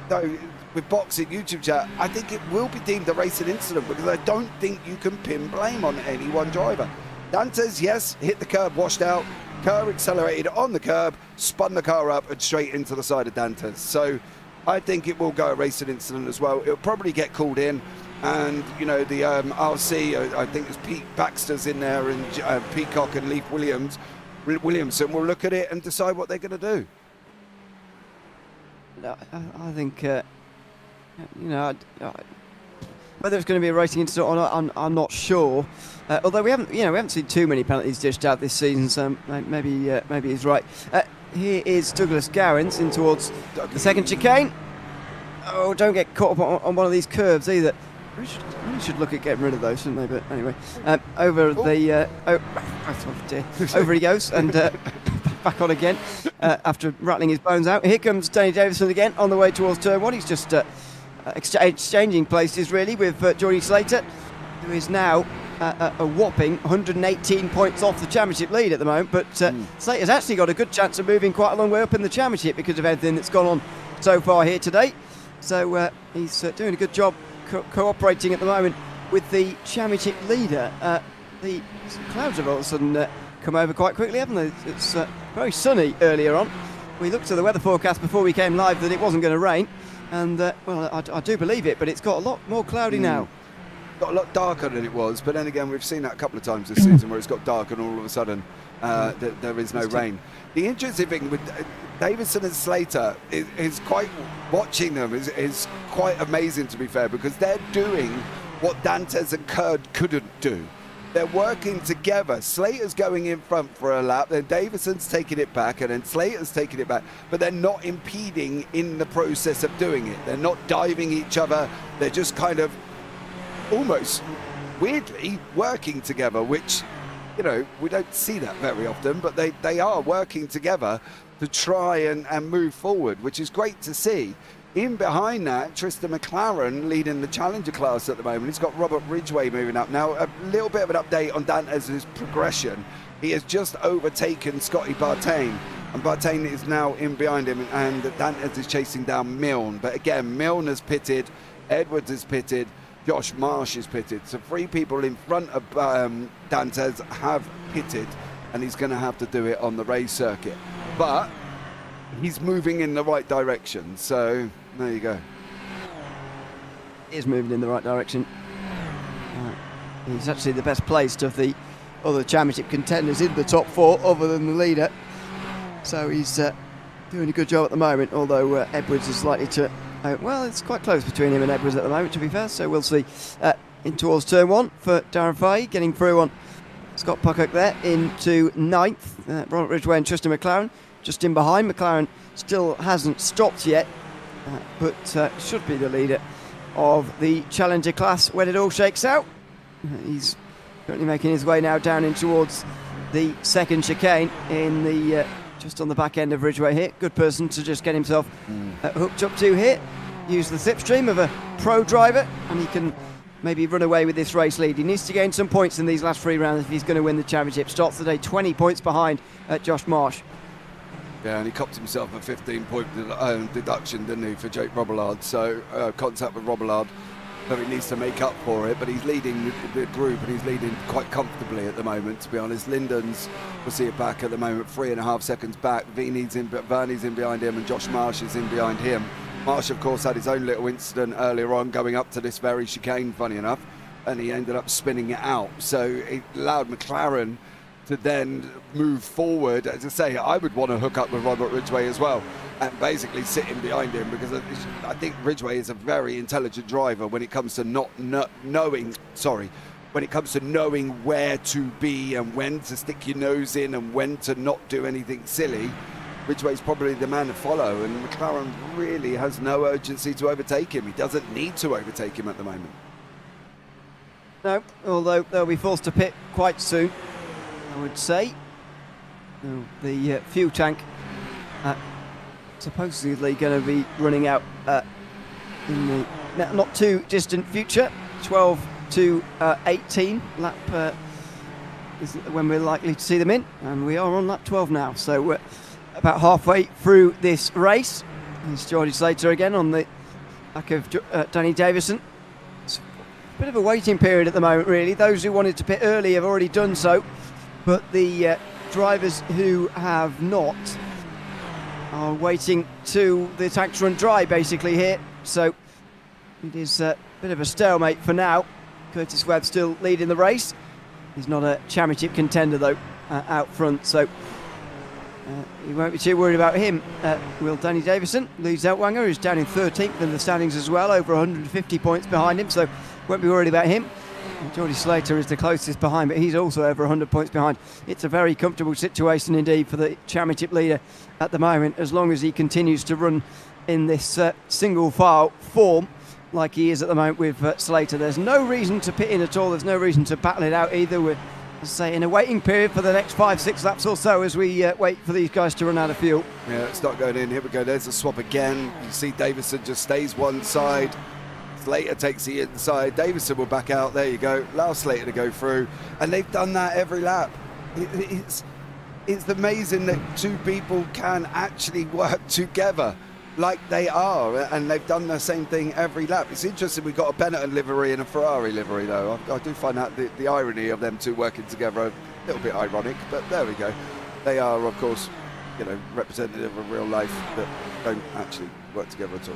though, with Boxing YouTube chat. I think it will be deemed a racing incident because I don't think you can pin blame on any one driver. Dantes, yes, hit the curb, washed out. Kerr accelerated on the curb, spun the car up and straight into the side of Dantes. So I think it will go a racing incident as well. It'll probably get called in, and the RC, I think it's Pete Baxter's in there, and Peacock and Leif Williamson will look at it and decide what they're going to do. I think whether it's going to be a racing incident or not, I'm not sure. Although we haven't seen too many penalties dished out this season, so maybe he's right. Here is Douglas Gowans in towards the second chicane. Oh, don't get caught up on one of these curves either. We should look at getting rid of those, shouldn't they? But anyway, over he goes, and back on again after rattling his bones out. Here comes Danny Davison again on the way towards turn 1. He's just exchanging places really with Jordy Slater, who is now a whopping 118 points off the championship lead at the moment, but Slater's actually got a good chance of moving quite a long way up in the championship because of everything that's gone on so far here today. So he's doing a good job cooperating at the moment with the championship leader. The clouds have all of a sudden come over quite quickly, haven't they? It's very sunny earlier on. We looked at the weather forecast before we came live that it wasn't going to rain, and I do believe it, but it's got a lot more cloudy now. Got a lot darker than it was, but then again we've seen that a couple of times this season where it's got dark and all of a sudden there is no rain. The interesting thing with Davison and Slater is quite, watching them is quite amazing, to be fair, because they're doing what Dantes and Kerr couldn't do. They're working together. Slater's going in front for a lap, then Davison's taking it back, and then Slater's taking it back, but they're not impeding in the process of doing it. They're not diving each other. They're just kind of almost weirdly working together, which we don't see that very often, but they are working together to try and move forward, which is great to see. In behind that, Tristan McLaren leading the Challenger class at the moment. He's got Robert Ridgway moving up. Now, a little bit of an update on Dantes' progression. He has just overtaken Scotty Bartain, and Bartain is now in behind him, and Dantes is chasing down Milne. But again, Milne has pitted, Edwards is pitted, Josh Marsh is pitted. So 3 people in front of Dantes have pitted, and he's going to have to do it on the race circuit. But he's moving in the right direction, so there you go. He is moving in the right direction. He's actually the best placed of the other championship contenders in the top 4, other than the leader. So he's doing a good job at the moment, although Edwards is likely to... well, it's quite close between him and Edwards at the moment, to be fair, so we'll see. In towards turn 1 for Darren Fahey, getting through on Scott Puckett there into 9th. Robert Ridgway and Tristan McLaren just in behind. McLaren still hasn't stopped yet, but should be the leader of the Challenger class when it all shakes out. He's currently making his way now down in towards the second chicane in the just on the back end of Ridgway here. Good person to just get himself hooked up to here. Use the slipstream of a pro driver, and he can maybe run away with this race lead. He needs to gain some points in these last 3 rounds if he's going to win the championship. Starts the day 20 points behind Josh Marsh. Yeah, and he copped himself a 15-point deduction, didn't he, for Jake Robillard. So contact with Robillard So he needs to make up for it, but he's leading the group and he's leading quite comfortably at the moment, to be honest. Linden's, we'll see it back at the moment, 3.5 seconds back. Vernie's in behind him and Josh Marsh is in behind him. Marsh, of course, had his own little incident earlier on going up to this very chicane, funny enough, and he ended up spinning it out. So it allowed McLaren to then move forward. As I say, I would want to hook up with Robert Ridgway as well and basically sit in behind him, because I think Ridgway is a very intelligent driver when it comes to knowing where to be and when to stick your nose in and when to not do anything silly. Ridgway's probably the man to follow, and McLaren really has no urgency to overtake him. He doesn't need to overtake him at the moment. No, although they'll be forced to pit quite soon, I would say. The fuel tank supposedly going to be running out in the not too distant future. 12 to 18 lap is when we're likely to see them in, and we are on lap 12 now, so we're about halfway through this race. There's Geordie Slater again on the back of Danny Davison. It's a bit of a waiting period at the moment, really. Those who wanted to pit early have already done so, but the drivers who have not are waiting to the tanks run dry basically here, so it is a bit of a stalemate for now. Curtis Webb still leading the race. He's not a championship contender though out front, so you won't be too worried about him. Will Danny Davison, Lee Zeltwanger, who's down in 13th in the standings as well, over 150 points behind him, so won't be worried about him. Geordie Slater is the closest behind, but he's also over 100 points behind. It's a very comfortable situation indeed for the championship leader at the moment, as long as he continues to run in this single file form like he is at the moment with Slater. There's no reason to pit in at all. There's no reason to battle it out either. We're, let's say, in a waiting period for the next 5-6 laps or so as we wait for these guys to run out of fuel. Yeah, it's not going in. Here we go. There's a swap again. You see Davison just stays one side. Slater takes the inside. Davison will back out. There you go. Allow Slater to go through. And they've done that every lap. It's amazing that two people can actually work together like they are. And they've done the same thing every lap. It's interesting we've got a Benetton livery and a Ferrari livery, though. I do find that the irony of them two working together a little bit ironic. But there we go. They are, of course, representative of real life that don't actually work together at all.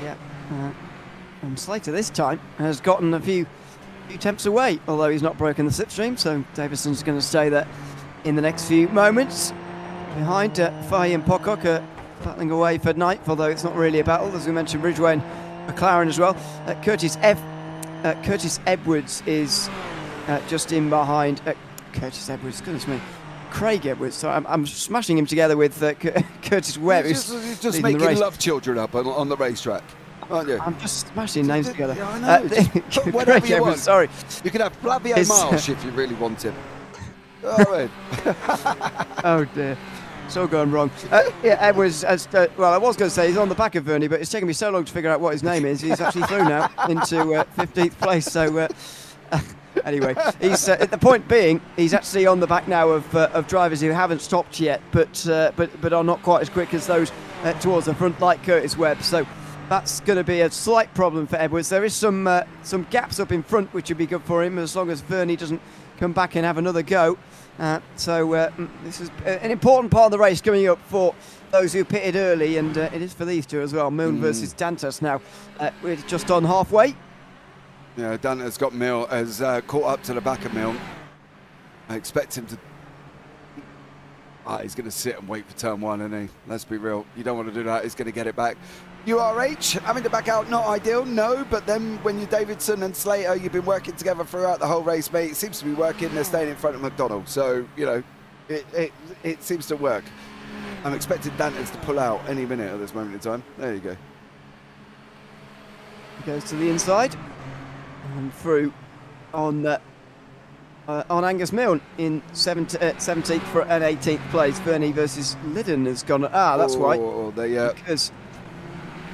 Yeah, and Slater this time has gotten a few temps away, although he's not broken the slipstream, so Davison's going to stay there in the next few moments. Behind Fahey and Pocock battling away for ninth, although it's not really a battle, as we mentioned, Ridgway and McLaren as well. Curtis Edwards is just in behind Curtis Edwards, goodness me. Craig Edwards, so I'm smashing him together with Curtis Webb. You're just making love children up on the racetrack, aren't you? I'm just smashing names together. Yeah, I know. Whatever you want. Sorry. You can have Flavio Marsh if you really want him. All right. Oh dear. It's all gone wrong. Yeah, Edwards, well, I was going to say he's on the back of Vernie, but it's taken me so long to figure out what his name is. He's actually through now into 15th place, so... Anyway, he's the point being he's actually on the back now of drivers who haven't stopped yet, but are not quite as quick as those towards the front, like Curtis Webb. So that's going to be a slight problem for Edwards. There is some gaps up in front, which would be good for him as long as Vernie doesn't come back and have another go. So this is an important part of the race coming up for those who pitted early, and it is for these two as well. Milne versus Dantas now. We're just on halfway. Yeah, Dantas got Milne, has caught up to the back of Milne. I expect him to... he's going to sit and wait for turn one, isn't he? Let's be real. You don't want to do that. He's going to get it back. URH, having to back out, not ideal, no. But then when you're Davidson and Slater, you've been working together throughout the whole race, mate. It seems to be working. They're staying in front of McDonald. So, it seems to work. I'm expecting Dantas to pull out any minute at this moment in time. There you go. He goes to the inside. And through on Angus Milne in 17th for an 18th place. Vernie versus Liddon has gone. That's why. Because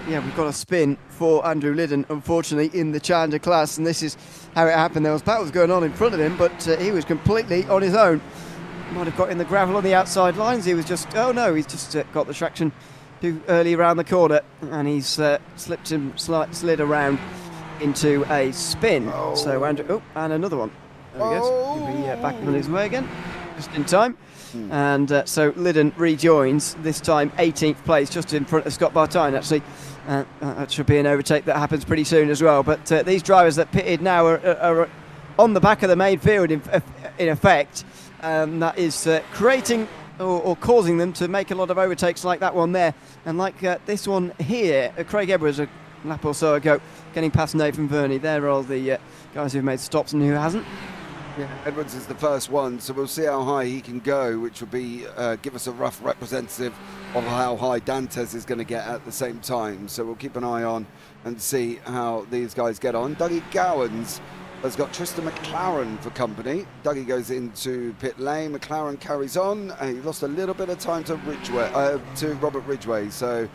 we've got a spin for Andrew Liddon, unfortunately, in the Challenger class, and this is how it happened. There was battles going on in front of him, but he was completely on his own. Might have got in the gravel on the outside lines. He was just he's just got the traction too early around the corner, and he's slid around into a spin. So Andrew, and another one. There he goes. He'll be back on his way again, just in time. And so Liddon rejoins, this time 18th place, just in front of Scott Bartine, actually. That should be an overtake that happens pretty soon as well. But these drivers that pitted now are on the back of the main field, in effect. That is creating or causing them to make a lot of overtakes like that one there. And like this one here, Craig Edwards a lap or so ago, getting past Nathan Verney. They're all the guys who've made stops and who hasn't. Yeah, Edwards is the first one, so we'll see how high he can go, which will be give us a rough representative of how high Dantes is going to get at the same time. So we'll keep an eye on and see how these guys get on. Dougie Gowans has got Tristan McLaren for company. Dougie goes into pit lane. McLaren carries on. He lost a little bit of time to Robert Ridgway, so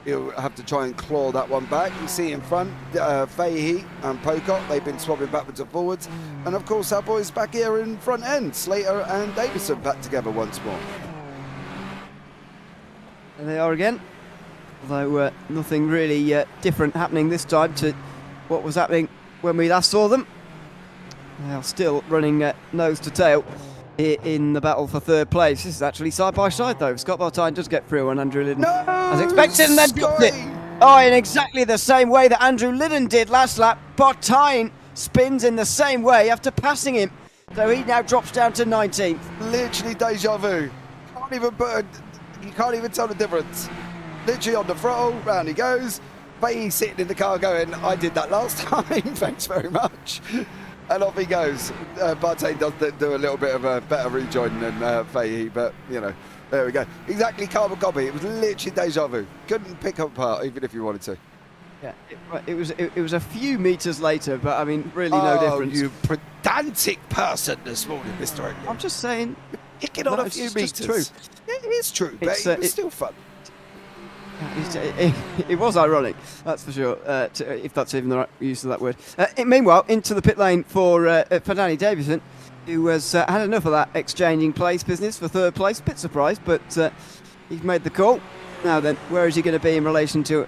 he'll have to try and claw that one back. You see in front, Fahey and Pocock, they've been swapping backwards and forwards. And of course, our boys back here in front end, Slater and Davison back together once more. There they are again, although nothing really different happening this time to what was happening when we last saw them. They are still running nose to tail in the battle for third place. This is actually side by side though. Scott Bartine does get through on Andrew Liddon as expected, and then dropped it. Oh, in exactly the same way that Andrew Liddon did last lap. Bartine spins in the same way after passing him, so he now drops down to 19th. Literally deja vu. You can't even tell the difference. Literally on the throttle, round he goes. Fahey sitting in the car going, I did that last time, thanks very much. And off he goes. Bartine does do a little bit of a better rejoin than Fahey, but you know, there we go. Exactly carbon copy. It was literally deja vu. Couldn't pick up apart even if you wanted to. Yeah, it was a few meters later, but I mean, really no difference. Oh, you pedantic person this morning, Mr. Oakley. I'm just saying, picking on a few meters. True. It is true, but it was still fun. It was ironic, that's for sure, if that's even the right use of that word. Meanwhile, into the pit lane for Danny Davison, who has had enough of that exchanging place business for third place. Bit surprised, but he's made the call. Now then, where is he going to be in relation to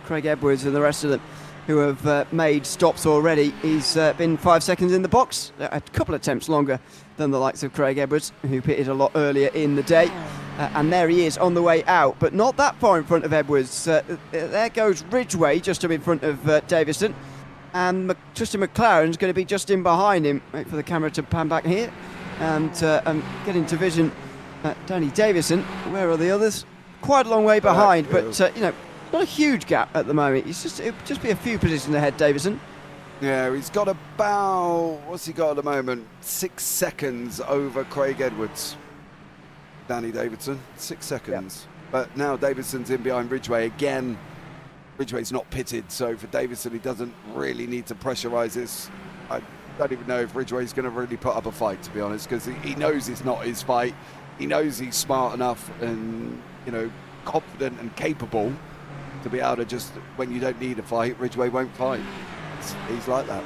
Craig Edwards and the rest of them who have made stops already? He's been 5 seconds in the box, a couple of attempts longer than the likes of Craig Edwards, who pitted a lot earlier in the day. And there he is on the way out, but not that far in front of Edwards. There goes Ridgway just up in front of Davison, and Tristan McLaren's going to be just in behind him. Wait for the camera to pan back here and get into vision. Danny Davison, where are the others? Quite a long way behind, but you know, not a huge gap at the moment. It'll just be a few positions ahead, Davison. Yeah, he's got about, what's he got at the moment? 6 seconds over Craig Edwards. Danny Davidson, 6 seconds. Yep. But now Davidson's in behind Ridgway again. Ridgway's not pitted, so for Davidson he doesn't really need to pressurise this. I don't even know if Ridgway's going to really put up a fight, to be honest, because he knows it's not his fight. He knows he's smart enough and, you know, confident and capable to be able to just, when you don't need a fight, Ridgway won't fight. He's like that.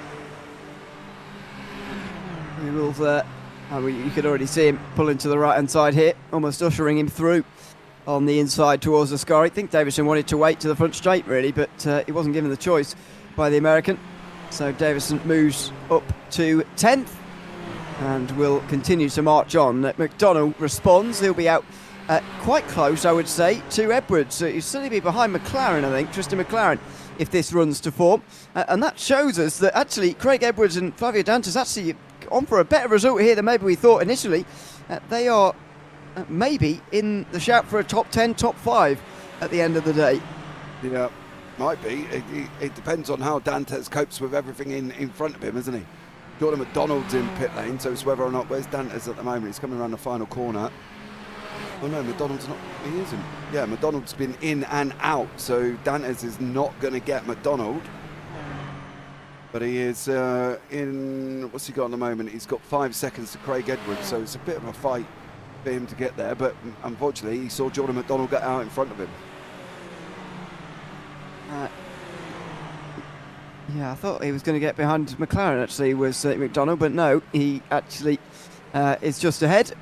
He will, you could already see him pulling to the right-hand side here, almost ushering him through on the inside towards the scar. I think Davison wanted to wait to the front straight, really, but he wasn't given the choice by the American. So Davison moves up to 10th and will continue to march on. McDonald responds. He'll be out quite close, I would say, to Edwards. So he'll certainly be behind McLaren, I think, Tristan McLaren, if this runs to form. And that shows us that actually Craig Edwards and Flavio Dantas actually on for a better result here than maybe we thought initially. They are maybe in the shout for a top 10, top 5 at the end of the day. Yeah, might be. It depends on how Dantes copes with everything in front of him, isn't he? Jordan McDonald's in pit lane, so it's whether or not, where's Dantes at the moment? He's coming around the final corner. Oh no, McDonald's not, he isn't. Yeah, McDonald's been in and out, so Dantes is not going to get McDonald. But he is in, what's he got at the moment? He's got 5 seconds to Craig Edwards, so it's a bit of a fight for him to get there. But unfortunately, he saw Jordan McDonald get out in front of him. Yeah, I thought he was going to get behind McLaren, actually, was McDonald, but no, he actually is just ahead.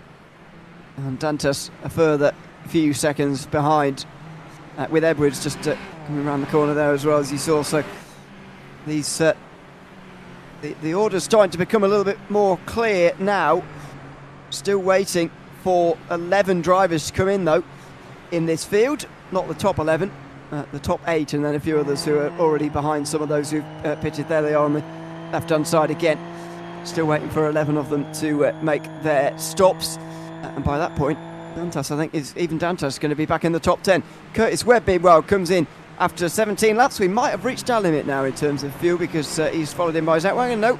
And Dantas a further few seconds behind with Edwards just coming around the corner there as well, as you saw. So these the order's starting to become a little bit more clear now. Still waiting for 11 drivers to come in though in this field, not the top 11, the top 8, and then a few others who are already behind some of those who've pitted. There they are on the left hand side again. Still waiting for 11 of them to make their stops, and by that point Dantas, I think, even Dantas is going to be back in the top 10. Curtis Webb, meanwhile, comes in after 17 laps. We might have reached our limit now in terms of fuel, because he's followed in by Zatwanger. No,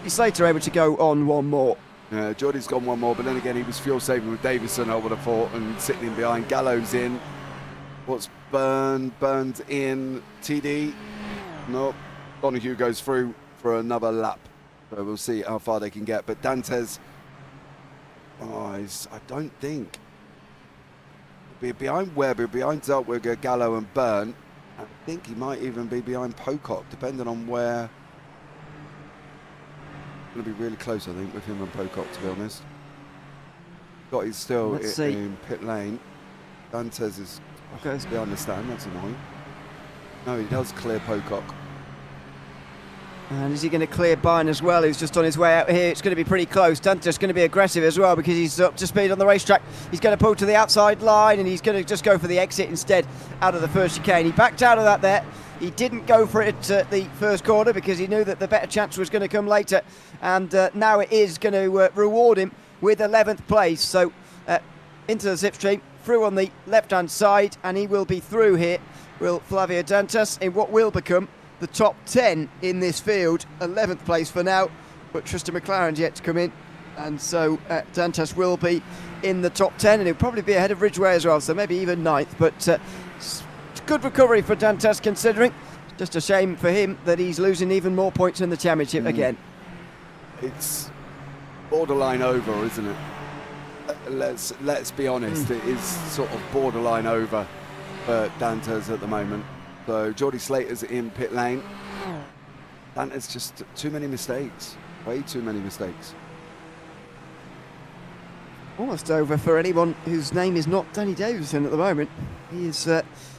he's Slater able to go on one more. Yeah, Geordie's gone one more, but then again he was fuel saving with Davison, I would have thought, and sitting in behind. Gallo's in. What's Burns in. TD? No. Donahue goes through for another lap. So we'll see how far they can get. But Dantes, I don't think. Be behind Webb, behind Zaltberger, Gallo and Byrne. I think he might even be behind Pocock, depending on where. Going to be really close, I think, with him and Pocock, to be honest. He's still in pit lane. Dantes is behind the stand, that's annoying. No, he does clear Pocock. And is he going to clear Byrne as well, who's just on his way out here? It's going to be pretty close. Dantas going to be aggressive as well, because he's up to speed on the racetrack. He's going to pull to the outside line, and he's going to just go for the exit instead out of the first chicane. He backed out of that there. He didn't go for it at the first corner because he knew that the better chance was going to come later. And now it is going to reward him with 11th place. So into the slipstream, through on the left-hand side, and he will be through here, will Flavio Dantas, in what will become the top 10 in this field. 11th place for now, but Tristan McLaren's yet to come in, and so Dantas will be in the top 10, and he'll probably be ahead of Ridgeway as well, so maybe even 9th. But good recovery for Dantas, considering. Just a shame for him that he's losing even more points in the championship again. It's borderline over, isn't it? Let's be honest, it is sort of borderline over for Dantas at the moment. So Geordie Slater's in pit lane. Dantas just too many mistakes, way too many mistakes. Almost over for anyone whose name is not Danny Davison at the moment. He is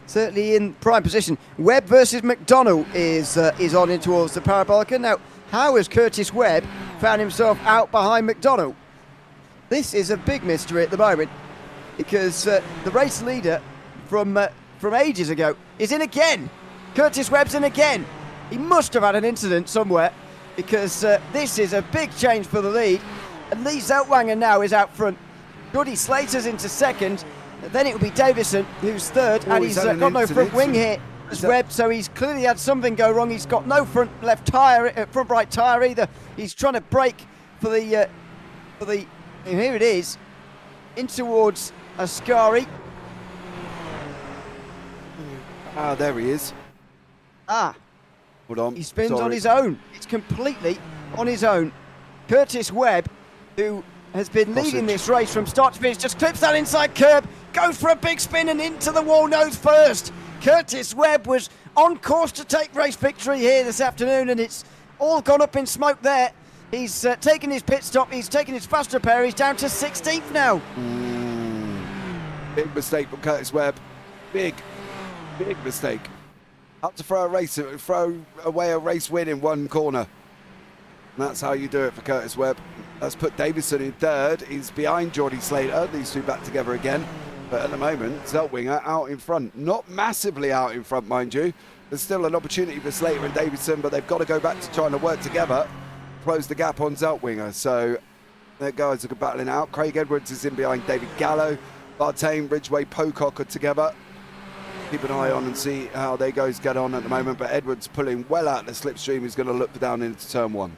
certainly in prime position. Webb versus McDonnell is on in towards the parabolica. Now, how has Curtis Webb found himself out behind McDonnell? This is a big mystery at the moment, because the race leader from ages ago is in again. Curtis Webb's in again. He must have had an incident somewhere, because this is a big change for the lead. And Lee Zeltwanger now is out front. Geordie Slater's into second. Then it will be Davison who's third, and he's got no front wing here as Webb, so he's clearly had something go wrong. He's got no front right tyre either. He's trying to brake for the and here it is, in towards Ascari. Ah, there he is. Hold on. He spins on his own. It's completely on his own. Curtis Webb, who has been leading this race from start to finish, just clips that inside curb, goes for a big spin and into the wall nose first. Curtis Webb was on course to take race victory here this afternoon, and it's all gone up in smoke there. He's taken his pit stop, he's taken his fast repair, he's down to 16th now. Big mistake from Curtis Webb. Big mistake. Up to throw away a race win in one corner. And that's how you do it for Curtis Webb. Let's put Davison in third. He's behind Geordie Slater. These two back together again. But at the moment, Zeltwanger out in front. Not massively out in front, mind you. There's still an opportunity for Slater and Davison, but they've got to go back to trying to work together, close the gap on Zeltwanger. So their guys are battling out. Craig Edwards is in behind David Gallo. Bartame, Ridgeway, Pocock are together. Keep an eye on and see how they guys get on at the moment. But Edwards pulling well out the slipstream. He's going to look down into turn one.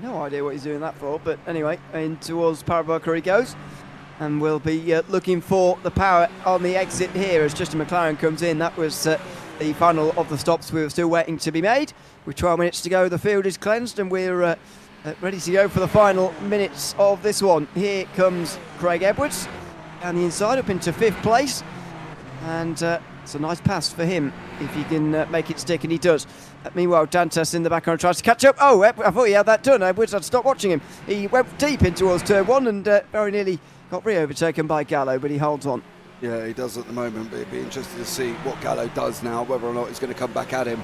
No idea what he's doing that for, but anyway, in towards Parabolica he goes, and we'll be looking for the power on the exit here as Justin McLaren comes in. That was the final of the stops. We were still waiting to be made. With 12 minutes to go, the field is cleansed, and we're ready to go for the final minutes of this one. Here comes Craig Edwards down the inside up into 5th place, and it's a nice pass for him if he can make it stick, and he does. Meanwhile, Dantas in the background tries to catch up. Oh, I thought he had that done. Edwards had stopped watching him. He went deep in towards turn one and very nearly got re-overtaken by Gallo, but he holds on. Yeah, he does at the moment, but it'd be interesting to see what Gallo does now, whether or not he's going to come back at him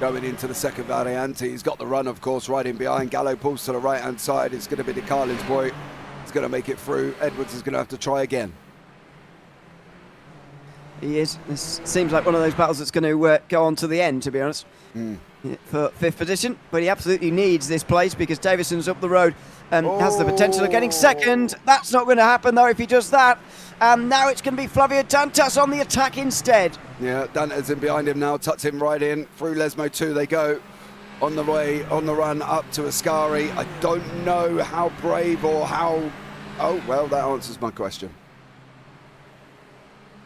going into the second variante. He's got the run, of course, right in behind. Gallo pulls to the right-hand side. It's going to be the Carlin's boy. He's going to make it through. Edwards is going to have to try again. He is. This seems like one of those battles that's going to go on to the end, to be honest, for 5th position. But he absolutely needs this place because Davison's up the road and has the potential of getting 2nd. That's not going to happen, though, if he does that. And now it's going to be Flavio Dantas on the attack instead. Yeah, Dantas in behind him now, tucks him right in. Through Lesmo 2 they go. On the way, on the run up to Ascari. I don't know how brave or how... Oh, well, that answers my question.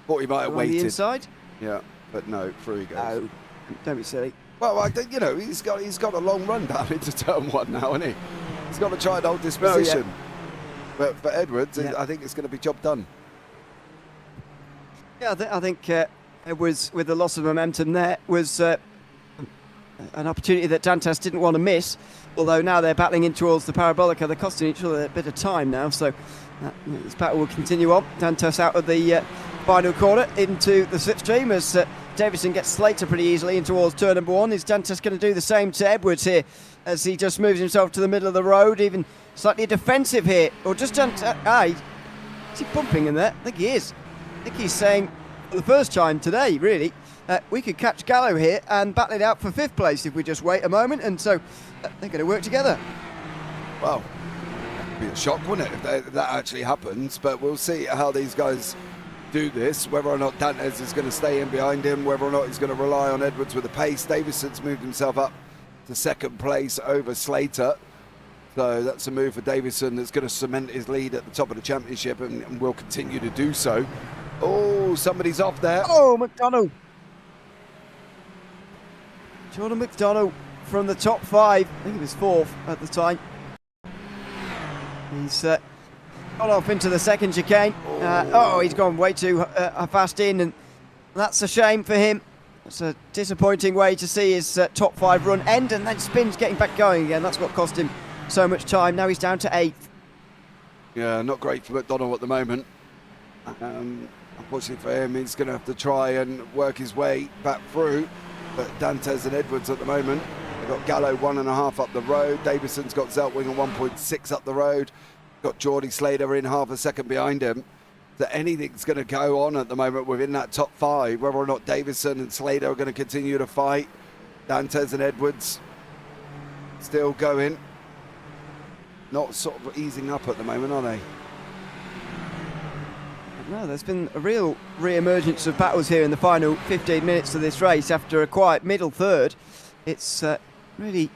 Thought he might have waited. On the inside? Yeah, but no, through he goes. Oh, don't be silly. Well, I think, you know, he's got a long run down into turn 1 now, hasn't he? He's got to try and hold this position. Yeah. But for Edwards, I think it's going to be job done. Yeah, I think Edwards, with the loss of momentum there, was an opportunity that Dantas didn't want to miss. Although now they're battling in towards the Parabolica, they're costing each other a bit of time now. So this battle will continue on. Dantas out of the final corner into the slipstream as Davison gets Slater pretty easily in towards turn number 1. Is Dantas going to do the same to Edwards here as he just moves himself to the middle of the road, even slightly defensive here? Or just Dantas... is he bumping in there? I think he is. I think he's saying for the first time today, really, we could catch Gallo here and battle it out for 5th place if we just wait a moment. And so they're going to work together. Well, it'd be a shock, wouldn't it, if that actually happens? But we'll see how these guys do this, whether or not Dantas is going to stay in behind him, whether or not he's going to rely on Edwards with the pace. Davison's moved himself up to 2nd place over Slater. So that's a move for Davison that's going to cement his lead at the top of the championship and will continue to do so. Oh, somebody's off there. Oh, McDonough. Jordan McDonough from the top 5. I think he was 4th at the time. He's gone off into the 2nd chicane. He's gone way too fast in, and that's a shame for him. It's a disappointing way to see his top 5 run end, and then spins getting back going again. That's what cost him so much time. Now he's down to 8th. Yeah, not great for McDonough at the moment. Unfortunately for him, he's going to have to try and work his way back through. But Dantas and Edwards at the moment, they've got Gallo 1.5 up the road. Davison's got Zeltwing at 1.6 up the road. Got Geordie Slater in half a second behind him. So anything's going to go on at the moment within that top 5, whether or not Davison and Slater are going to continue to fight. Dantas and Edwards still going. Not sort of easing up at the moment, are they? No, there's been a real re-emergence of battles here in the final 15 minutes of this race after a quiet middle third. It's really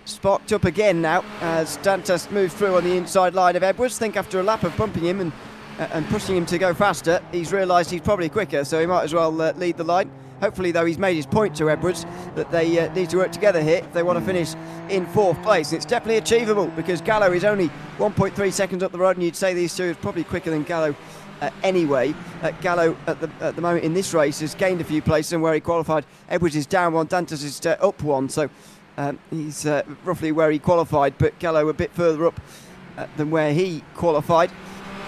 sparked up again now as Dantas moves through on the inside line of Edwards. Think after a lap of bumping him and pushing him to go faster, he's realised he's probably quicker, so he might as well lead the line. Hopefully, though, he's made his point to Edwards that they need to work together here if they want to finish in 4th place. And it's definitely achievable because Gallo is only 1.3 seconds up the road, and you'd say these two are probably quicker than Gallo anyway. Gallo at the moment in this race has gained a few places, and where he qualified, Edwards is down 1, Dantas is up 1, so he's roughly where he qualified, but Gallo a bit further up than where he qualified.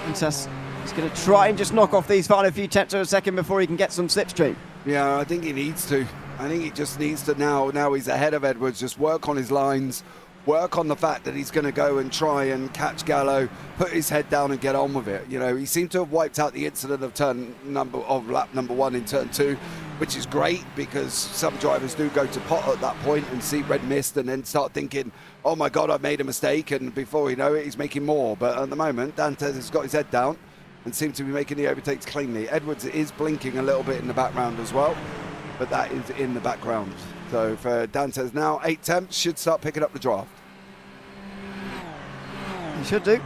Dantas is going to try and just knock off these final few tenths of a second before he can get some slipstream. Yeah, I think he needs to. I think he just needs to now he's ahead of Edwards, just work on his lines, work on the fact that he's going to go and try and catch Gallo, put his head down and get on with it. You know, he seemed to have wiped out the incident of lap number 1 in turn 2, which is great because some drivers do go to pot at that point and see red mist and then start thinking, oh my God, I've made a mistake, and before you know it, he's making more. But at the moment, Dantas has got his head down and seems to be making the overtakes cleanly. Edwards is blinking a little bit in the background as well, but that is in the background. So for Dantas now, 8 temps, should start picking up the draft. He should do.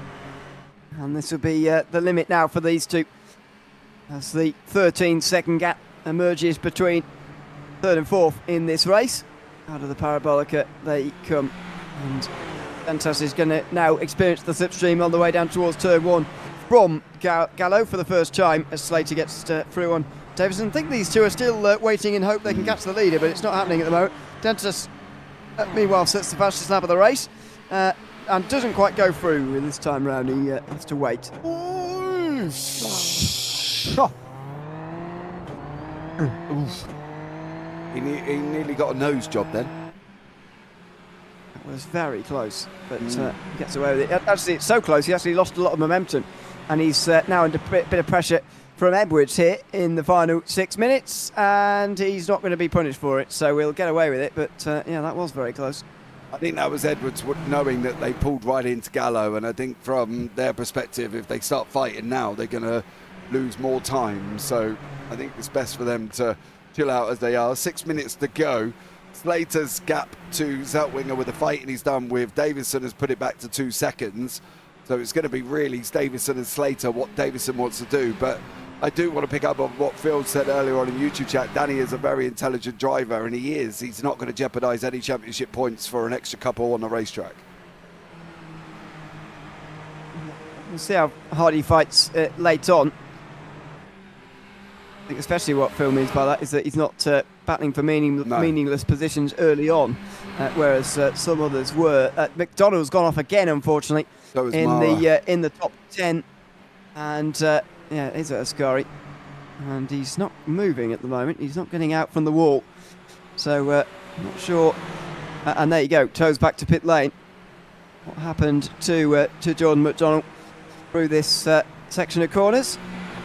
And this will be the limit now for these two, as the 13-second gap emerges between 3rd and 4th in this race. Out of the Parabolica they come, and Dantas is going to now experience the slipstream on the way down towards turn 1 from Gallo for the first time as Slater gets through on Davison. I think these two are still waiting in hope they can catch the leader, but it's not happening at the moment. Dantas, meanwhile, sets the fastest lap of the race and doesn't quite go through this time round. He has to wait. He nearly got a nose job then. It was very close, but he gets away with it. Actually, it's so close, he actually lost a lot of momentum, and he's now under a bit of pressure from Edwards here in the final 6 minutes, and he's not going to be punished for it, so we'll get away with it. But yeah, that was very close. I think that was Edwards knowing that they pulled right into Gallo, and I think from their perspective, if they start fighting now, they're going to lose more time. So I think it's best for them to chill out as they are. 6 minutes to go. Slater's gap to Zeltwinger with a fight, and he's done with. Davison has put it back to 2 seconds. So it's going to be really Davison and Slater what Davison wants to do. But I do want to pick up on what Phil said earlier on in YouTube chat. Danny is a very intelligent driver, and he is. He's not going to jeopardise any championship points for an extra couple on the racetrack. We'll see how hard he fights late on. I think especially what Phil means by that is that he's not battling for meaningless positions early on, whereas some others were. McDonald's gone off again, unfortunately, So in the top 10, and yeah, he's at Ascari, and he's not moving at the moment. He's not getting out from the wall, so I'm not sure. And there you go, toes back to pit lane. What happened to Jordan McDonald through this section of corners?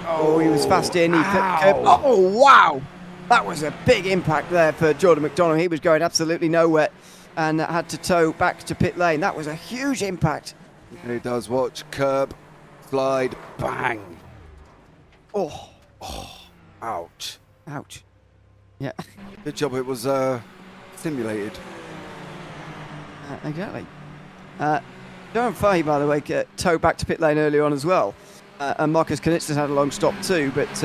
Oh, he was fast in. Oh, wow! That was a big impact there for Jordan McDonald. He was going absolutely nowhere and had to tow back to pit lane. That was a huge impact. He does watch, curb, slide, bang. Oh, Ouch. ouch. Yeah, Good job it was simulated. exactly. Darren Fahey, by the way, towed back to pit lane early on as well. And Marcus Knitzer's had a long stop too, but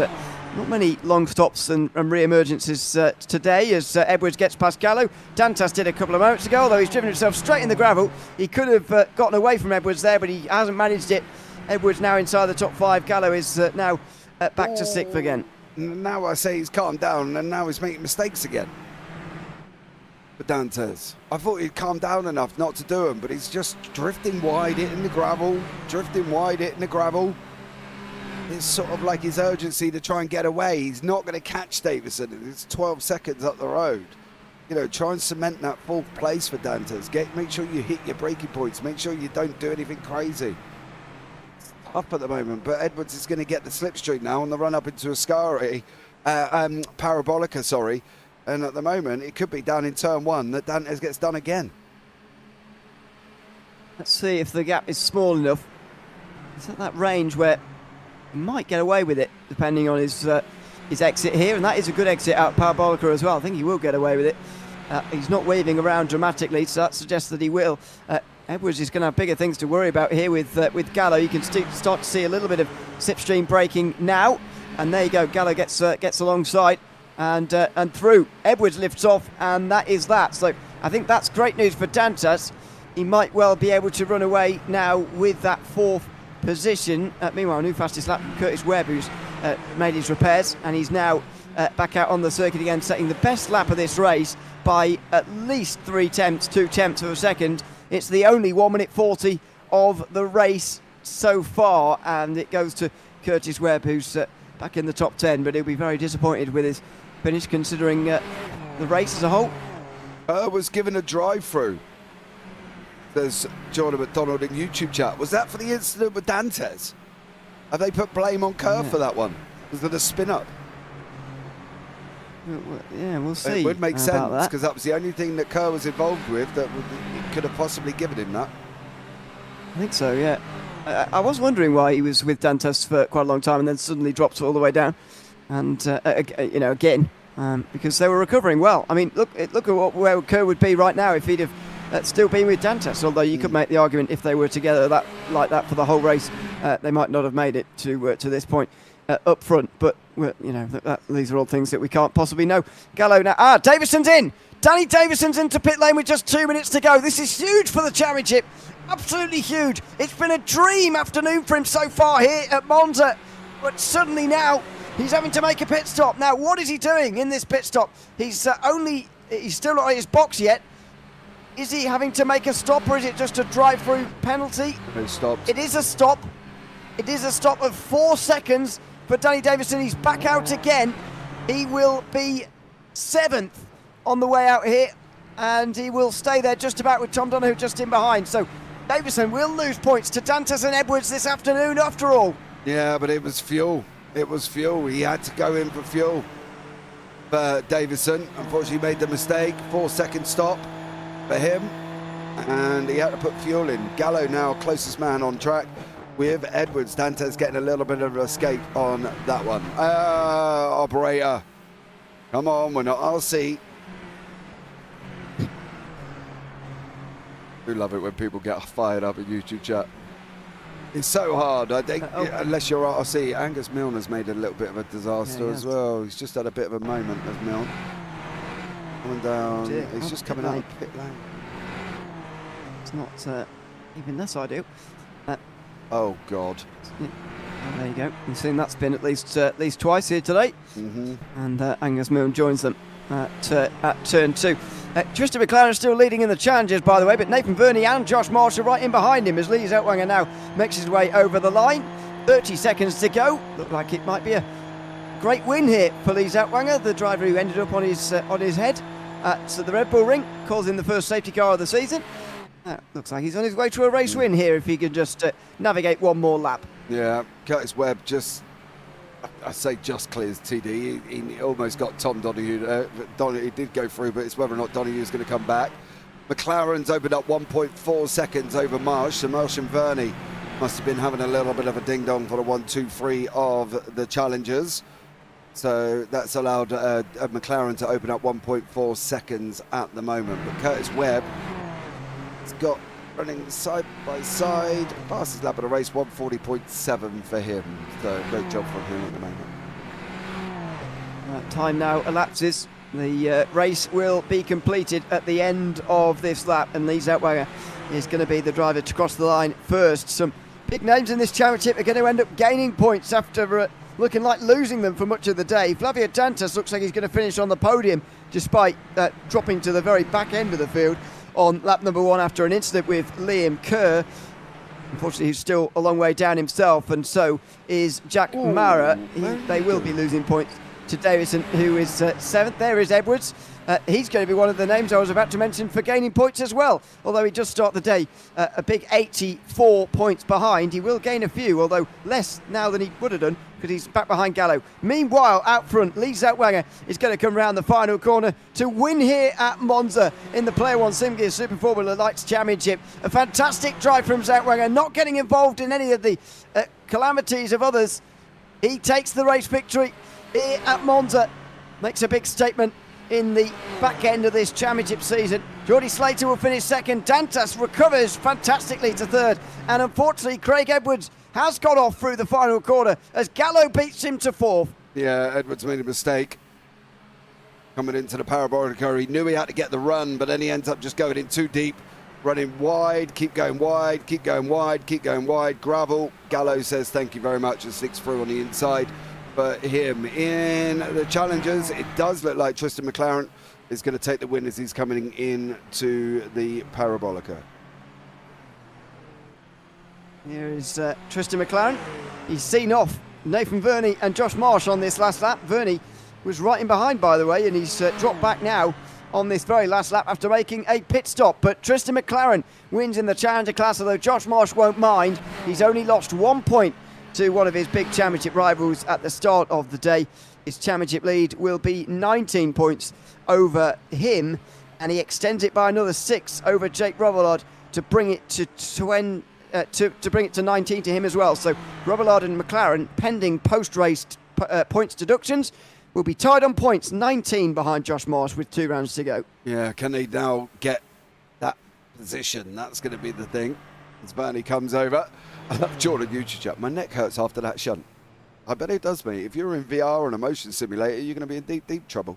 not many long stops and re-emergences today as Edwards gets past Gallo. Dantas did a couple of moments ago, although he's driven himself straight in the gravel. He could have gotten away from Edwards there, but he hasn't managed it. Edwards now inside the top 5. Gallo is now back to 6th again. Now I say he's calmed down, and now he's making mistakes again. But Dantas, I thought he'd calm down enough not to do them, but he's just drifting wide, hitting the gravel, drifting wide, hitting the gravel. It's sort of like his urgency to try and get away. He's not going to catch Davison. It's 12 seconds up the road. You know, try and cement that 4th place for Dantas. Make sure you hit your braking points. Make sure you don't do anything crazy. It's tough at the moment, but Edwards is going to get the slipstream now on the run up into Ascari, Parabolica, sorry. And at the moment, it could be down in turn 1 that Dantas gets done again. Let's see if the gap is small enough. It's at that range where he might get away with it, depending on his exit here, and that is a good exit out Parabolica as well. I think he will get away with it. He's not waving around dramatically, so that suggests that he will. Edwards is going to have bigger things to worry about here with Gallo. You can start to see a little bit of slipstream braking now, and there you go. Gallo gets alongside and through. Edwards lifts off, and that is that. So I think that's great news for Dantas. He might well be able to run away now with that 4th position. Meanwhile, new fastest lap, Curtis Webb, who's made his repairs, and he's now back out on the circuit again, setting the best lap of this race by at least 2 tenths of a second. It's the only 1 minute 40 of the race so far, and it goes to Curtis Webb, who's back in the top 10, but he'll be very disappointed with his finish considering the race as a whole. Was given a drive-through. There's Jordan McDonald in YouTube chat. Was that for the incident with Dantas? Have they put blame on Kerr for that one? Was it a spin-up? Yeah, we'll see. It would make sense, because that was the only thing that Kerr was involved with that could have possibly given him that. I think so, yeah. I was wondering why he was with Dantas for quite a long time and then suddenly dropped all the way down. And, again, because they were recovering well. I mean, look at where Kerr would be right now if he'd have still been with Dantas, although you could make the argument if they were together like that for the whole race, they might not have made it to this point up front. But these are all things that we can't possibly know. Gallo now. Davison's in. Danny Davison's into pit lane with just 2 minutes to go. This is huge for the championship. Absolutely huge. It's been a dream afternoon for him so far here at Monza, but suddenly now he's having to make a pit stop. Now, what is he doing in this pit stop? He's still not in his box yet. Is he having to make a stop, or is it just a drive-through penalty? It is a stop. It is a stop of 4 seconds for Danny Davison. He's back out again. He will be 7th on the way out here, and he will stay there just about with Tom Donoghue just in behind. So Davison will lose points to Dantas and Edwards this afternoon after all. Yeah, but it was fuel. It was fuel. He had to go in for fuel. But Davison, unfortunately, made the mistake. 4-second stop for him, and he had to put fuel in. Gallo now closest man on track with Edwards. Dantas getting a little bit of an escape on that one. Operator, come on, we're not RC. I love it when people get fired up in YouTube chat. It's so hard, I think, unless you're RC. Angus Milner's made a little bit of a disaster as well. He's just had a bit of a moment, as Milne. Coming down, he's just coming out of pit lane. It's not even this ideal. Oh, God. Yeah. There you go. You've seen that spin at least twice here today. And Angus Milne joins them at turn 2. Tristan McLaren still leading in the challenges, by the way, but Nathan Verney and Josh Marsh are right in behind him as Lee Zeltwanger now makes his way over the line. 30 seconds to go. Look like it might be a great win here for Lee Zeltwanger, the driver who ended up on his head at the Red Bull Ring, causing the first safety car of the season. Looks like he's on his way to a race win here if he can just navigate one more lap. Yeah, Curtis Webb just clears TD. He almost got Tom Donoghue. Donoghue did go through, but it's whether or not Donoghue's going to come back. McLaren's opened up 1.4 seconds over Marsh, so Marsh and Verney must have been having a little bit of a ding-dong for the 1, 2, 3 of the challengers. So that's allowed McLaren to open up 1.4 seconds at the moment. But Curtis Webb has got running side by side, fastest lap of the race, 140.7 for him. So great job from him at the moment. Time now elapses. The race will be completed at the end of this lap, and Lee Zeltwanger is going to be the driver to cross the line first. Some big names in this championship are going to end up gaining points after looking like losing them for much of the day. Flavio Dantas looks like he's going to finish on the podium despite dropping to the very back end of the field on lap number 1 after an incident with Liam Kerr. Unfortunately, he's still a long way down himself, and so is Jack Mara. They will be losing points to Davison, who is 7th. There is Edwards. He's going to be one of the names I was about to mention for gaining points as well. Although he just started the day a big 84 points behind. He will gain a few, although less now than he would have done, because he's back behind Gallo. Meanwhile, out front, Lee Zeltwanger is going to come round the final corner to win here at Monza in the Player One SimGear Super Formula Lights Championship. A fantastic drive from Zeltwanger, not getting involved in any of the calamities of others. He takes the race victory here at Monza, makes a big statement in the back end of this championship season. Geordie Slater will finish 2nd. Dantas recovers fantastically to 3rd, and unfortunately Craig Edwards has got off through the final corner as Gallo beats him to 4th. Yeah, Edwards made a mistake coming into the parabolica. He knew he had to get the run, but then he ends up just going in too deep, running wide, keep going wide, keep going wide, keep going wide. Gravel. Gallo says thank you very much and sneaks through on the inside. But him in the challengers, it does look like Tristan McLaren is going to take the win as he's coming into the parabolica. Here is Tristan McLaren. He's seen off Nathan Verney and Josh Marsh on this last lap. Verney was right in behind, by the way, and he's dropped back now on this very last lap after making a pit stop. But Tristan McLaren wins in the challenger class, although Josh Marsh won't mind. He's only lost 1 point to one of his big championship rivals at the start of the day. His championship lead will be 19 points over him, and he extends it by another 6 over Jake Robillard to bring it to bring it to 19 to him as well. So Robillard and McLaren, pending post-race points deductions, will be tied on points, 19 behind Josh Marsh with 2 rounds to go. Yeah, can they now get that position? That's going to be the thing. As Bernie comes over. I love Jordan YouTube chat. My neck hurts after that shunt. I bet it does, mate. If you're in VR and a motion simulator, you're going to be in deep, deep trouble.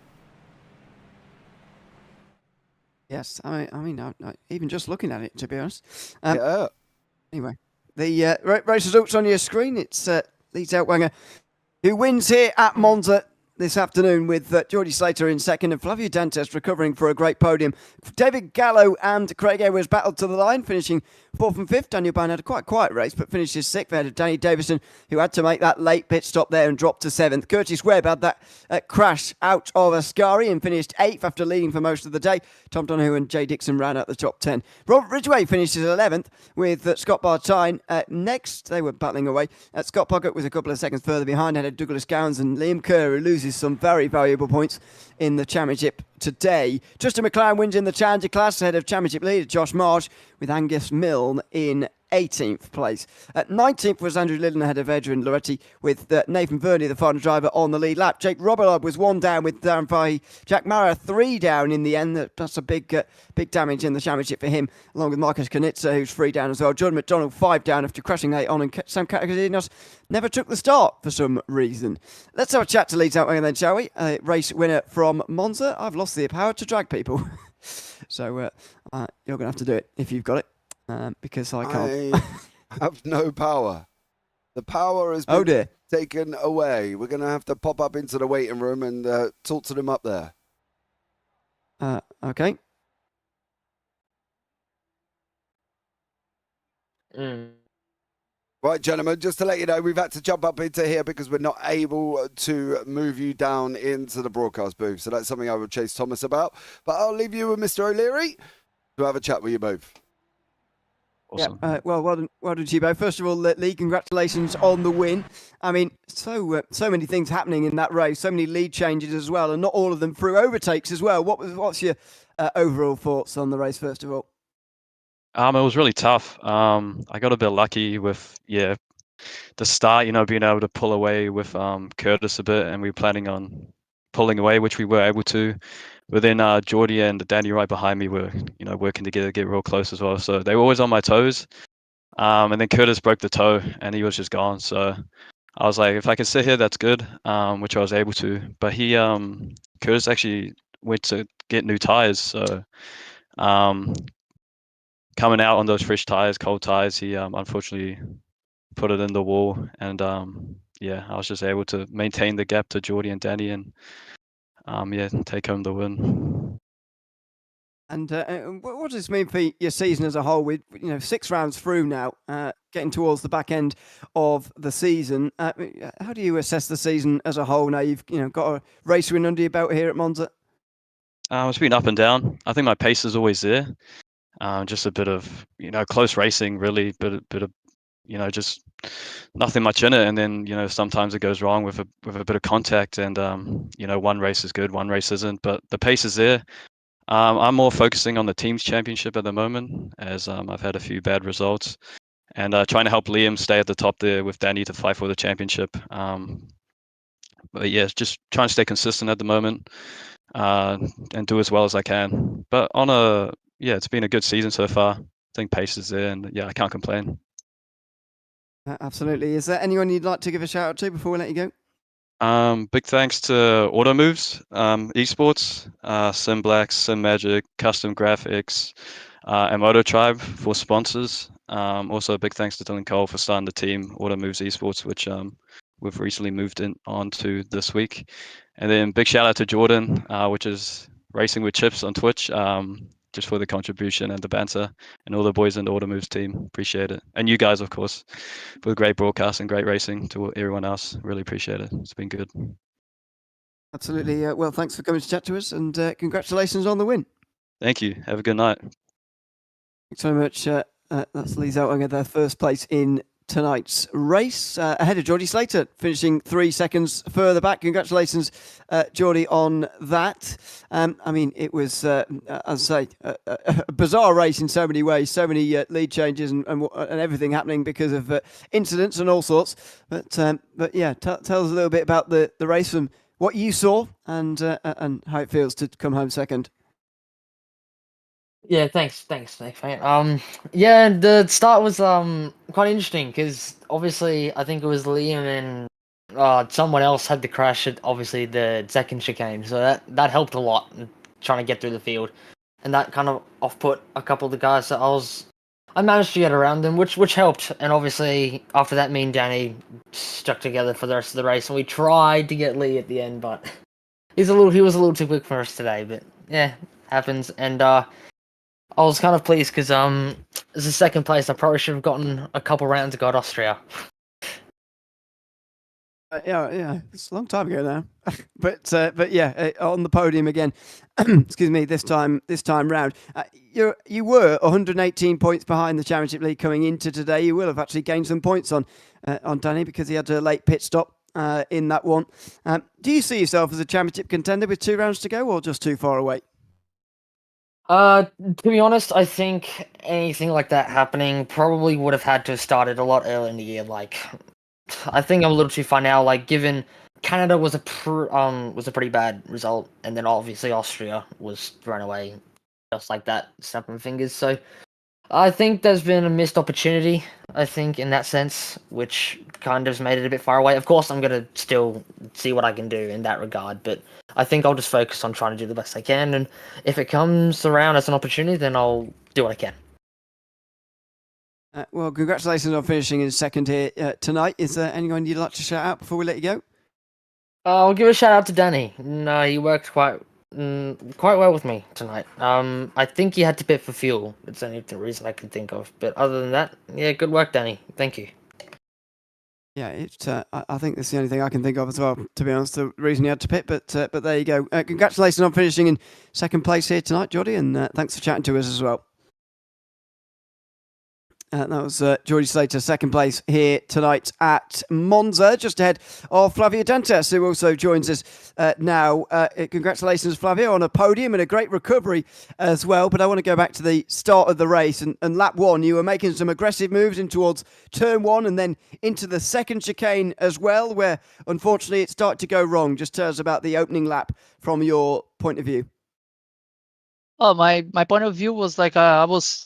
Yes, I mean, even just looking at it, to be honest. Yeah. Anyway, the race results on your screen. It's Lee Zeltwanger who wins here at Monza. this afternoon with Geordie Slater in second and Flavio Dantes recovering for a great podium. David Gallo and Craig Edwards battled to the line, finishing fourth and fifth. Daniel Byrne had a quite quiet race, but finished his sixth. Ahead of Danny Davison, who had to make that late pit stop there and dropped to seventh. Curtis Webb had that crash out of Ascari and finished eighth after leading for most of the day. Tom Donoghue and Jay Dixon ran out the top 10. Robert Ridgway finishes 11th with Scott Bartine next. They were battling away. Scott Pocket was a couple of seconds further behind, ahead of Douglas Gowans and Liam Kerr, who loses some very valuable points in the championship today. Justin McLaren wins in the Challenger class ahead of championship leader Josh Marsh, with Angus Milne in 18th place. At 19th was Andrew Liddon ahead of Adrian Loretti, with Nathan Verney, the final driver, on the lead lap. Jake Robillard was one down with Darren Fahey. Jack Mara three down in the end. That's a big damage in the championship for him, along with Marcus Kanitsa, who's three down as well. Jordan McDonald five down after crashing late on, and Sam Kakadinos never took the start for some reason. Let's have a chat to leads out then, shall we? Race winner from Monza. I've lost the power to drag people. So you're going to have to do it if you've got it. Because I can't. I have no power. The power has been taken away. We're going to have to pop up into the waiting room and talk to them up there. Okay. Right, gentlemen, just to let you know, we've had to jump up into here because we're not able to move you down into the broadcast booth. So that's something I will chase Thomas about. But I'll leave you with Mr. O'Leary to have a chat with you both. Awesome. Yeah, well done, Chibo. First of all, Lee, congratulations on the win. I mean, so many things happening in that race, so many lead changes as well, and not all of them through overtakes as well. What's your overall thoughts on the race, first of all? It was really tough. I got a bit lucky with the start, being able to pull away with Curtis a bit, and we were planning on pulling away, which we were able to. But then Geordie and Danny right behind me were, working together to get real close as well. So they were always on my toes. And then Curtis broke the toe and he was just gone. So I was like, if I can sit here, that's good, which I was able to. But Curtis actually went to get new tires. So coming out on those fresh tires, cold tires, he unfortunately put it in the wall. And I was just able to maintain the gap to Geordie and Danny and take home the win. And what does this mean for your season as a whole? With 6 rounds through now, getting towards the back end of the season, how do you assess the season as a whole? Now you've got a race win under your belt here at Monza. It's been up and down. I think my pace is always there. Just a bit of close racing, really, bit of just nothing much in it, and then sometimes it goes wrong with a bit of contact, and one race is good, one race isn't, but the pace is there. I'm more focusing on the team's championship at the moment, as I've had a few bad results, and trying to help Liam stay at the top there with Danny to fight for the championship. But yeah, just trying to stay consistent at the moment and do as well as I can. But it's been a good season so far. I think pace is there, and I can't complain. Absolutely. Is there anyone you'd like to give a shout out to before we let you go? Big thanks to Auto Moves, Esports, Sim Black, Sim Magic, Custom Graphics, and Moto Tribe for sponsors. Also, big thanks to Dylan Cole for starting the team, Auto Moves Esports, which we've recently moved on to this week. And then big shout out to Jordan, which is Racing with Chips on Twitch. Just for the contribution and the banter, and all the boys in the Auto Moves team. Appreciate it. And you guys, of course, for the great broadcast and great racing to everyone else. Really appreciate it. It's been good. Absolutely. Well, thanks for coming to chat to us, and congratulations on the win. Thank you. Have a good night. Thanks very much. That's Lee Zeltinger, their first place in tonight's race, ahead of Geordie Slater, finishing 3 seconds further back. Congratulations, Geordie, on that. I mean, it was, as I say, a bizarre race in so many ways, so many lead changes and everything happening because of incidents and all sorts. But yeah, tell us a little bit about the race and what you saw and how it feels to come home second. Yeah, thanks, mate. The start was quite interesting because obviously I think it was Liam and someone else had the crash at obviously the second chicane, so that helped a lot in trying to get through the field, and that kind of off-put a couple of the guys that I was I managed to get around them, which helped. And obviously, after that, me and Danny stuck together for the rest of the race, and we tried to get Lee at the end, but he was a little too quick for us today. But yeah, happens. And I was kind of pleased because as a second place, I probably should have gotten a couple rounds ago at Austria. Yeah, it's a long time ago now, but yeah, on the podium again. Excuse me, this time round. You were 118 points behind the Championship League coming into today. You will have actually gained some points on Danny because he had a late pit stop in that one. Do you see yourself as a Championship contender with 2 rounds to go, or just too far away? To be honest, I think anything like that happening probably would have had to have started a lot earlier in the year. Like, I think I'm a little too far now. Like, given Canada was a pretty bad result, and then obviously Austria was thrown away just like that, snapping fingers. So I think there's been a missed opportunity. I think in that sense, which kind of made it a bit far away. Of course, I'm gonna still see what I can do in that regard, but I think I'll just focus on trying to do the best I can. And if it comes around as an opportunity, then I'll do what I can. Well, congratulations on finishing in second here tonight. Is there anyone you'd like to shout out before we let you go? I'll give a shout out to Danny. No, he worked quite well with me tonight. I think he had to pit for fuel. It's the only reason I can think of. But other than that, yeah, good work, Danny. Thank you. Yeah, I think that's the only thing I can think of as well, to be honest, the reason he had to pit. But there you go. Congratulations on finishing in second place here tonight, Geordie, and thanks for chatting to us as well. That was Geordie Slater, second place here tonight at Monza, just ahead of Flavio Dantas, who also joins us now. Congratulations, Flavio, on a podium and a great recovery as well. But I want to go back to the start of the race and lap 1. You were making some aggressive moves in towards turn 1 and then into the second chicane as well, where unfortunately it started to go wrong. Just tell us about the opening lap from your point of view. Oh, my point of view was like I was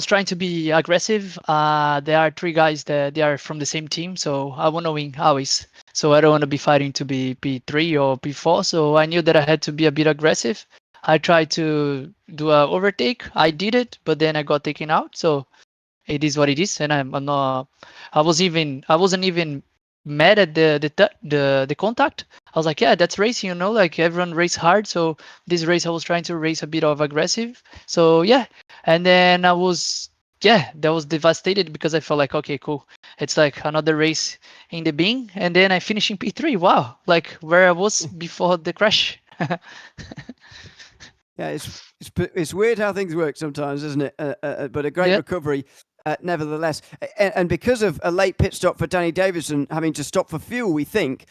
trying to be aggressive. There are 3 guys that they are from the same team, so I want to win always. So I don't want to be fighting to be P3 or P4. So I knew that I had to be a bit aggressive. I tried to do a overtake. I did it, but then I got taken out. So it is what it is, and I'm not. I wasn't even mad at the contact. I was like, yeah, that's racing, like everyone race hard. So this race I was trying to race a bit of aggressive. So yeah, and then that was devastated because I felt like, okay, cool, it's like another race in the bin, and then I finish in P3. Wow, like where I was before the crash. Yeah, it's weird how things work sometimes, isn't it? But a great recovery. Nevertheless, and because of a late pit stop for Danny Davison having to stop for fuel, we think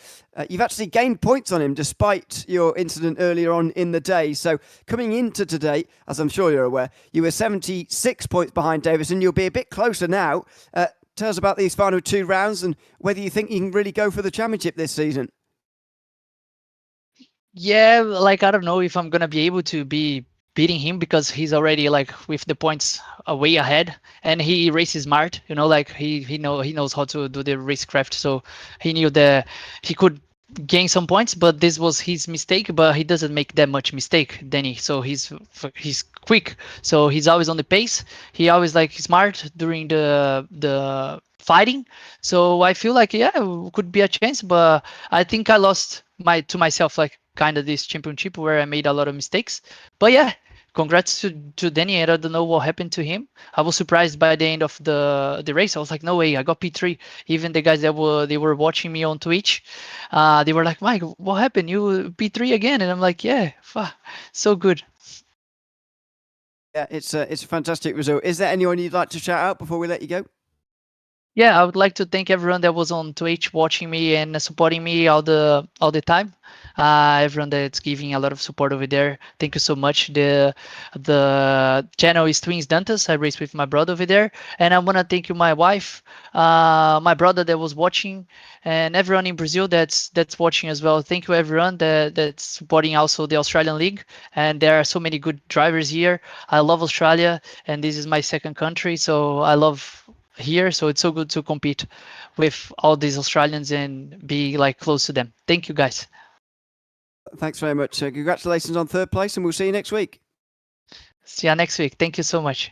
you've actually gained points on him despite your incident earlier on in the day. So coming into today, as I'm sure you're aware, you were 76 points behind Davison. You'll be a bit closer now. Tell us about these final 2 rounds and whether you think you can really go for the championship this season. Yeah, like I don't know if I'm gonna be able to be beating him because he's already like with the points way ahead, and he races smart. Like he knows how to do the racecraft. So he knew that he could gain some points, but this was his mistake. But he doesn't make that much mistake, Danny. So he's quick. So he's always on the pace. He always like smart during the fighting. So I feel like could be a chance, but I think I lost to myself like kind of this championship where I made a lot of mistakes. But yeah, congrats to Danny. I don't know what happened to him. I was surprised by the end of the race. I was like, no way, I got P3. Even the guys that were watching me on Twitch, they were like, Mike, what happened? You P3 again? And I'm like, yeah, so good. Yeah, it's a fantastic result. Is there anyone you'd like to shout out before we let you go? Yeah, I would like to thank everyone that was on Twitch watching me and supporting me all the time. Everyone that's giving a lot of support over there. Thank you so much. The channel is Twins Dantas. I race with my brother over there, and I want to thank you, my wife, my brother that was watching, and everyone in Brazil that's watching as well. Thank you everyone that's supporting also the Australian League. And there are so many good drivers here. I love Australia, and this is my second country, so I love here. So it's so good to compete with all these Australians and be like close to them. Thank you guys. Thanks very much. Congratulations on third place, and we'll see you next week. See you next week. Thank you so much.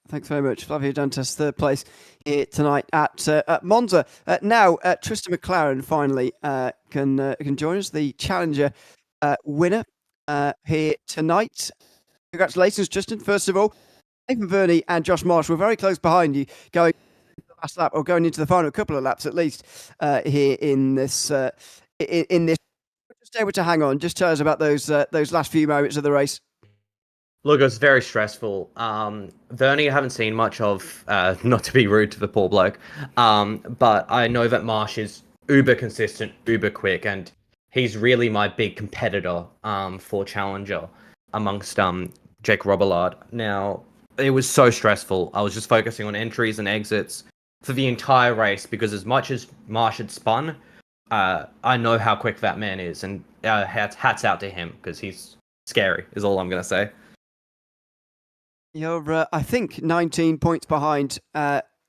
Thanks very much. Flavio Dantas, third place here tonight at Monza. Now, Tristan McLaren finally can join us, the Challenger winner here tonight. Congratulations, Tristan. First of all, Nathan Verney and Josh Marsh were very close behind you going the last lap, or going into the final couple of laps at least, here in this. In this, just able to hang on. Just tell us about those last few moments of the race. Look, it was very stressful. Verney I haven't seen much of, not to be rude to the poor bloke, but I know that Marsh is uber consistent, uber quick, and he's really my big competitor for Challenger amongst Jake Robillard. Now, it was so stressful. I was just focusing on entries and exits for the entire race because as much as Marsh had spun, I know how quick that man is, and hats out to him because he's scary, is all I'm going to say. You're, I think, 19 points behind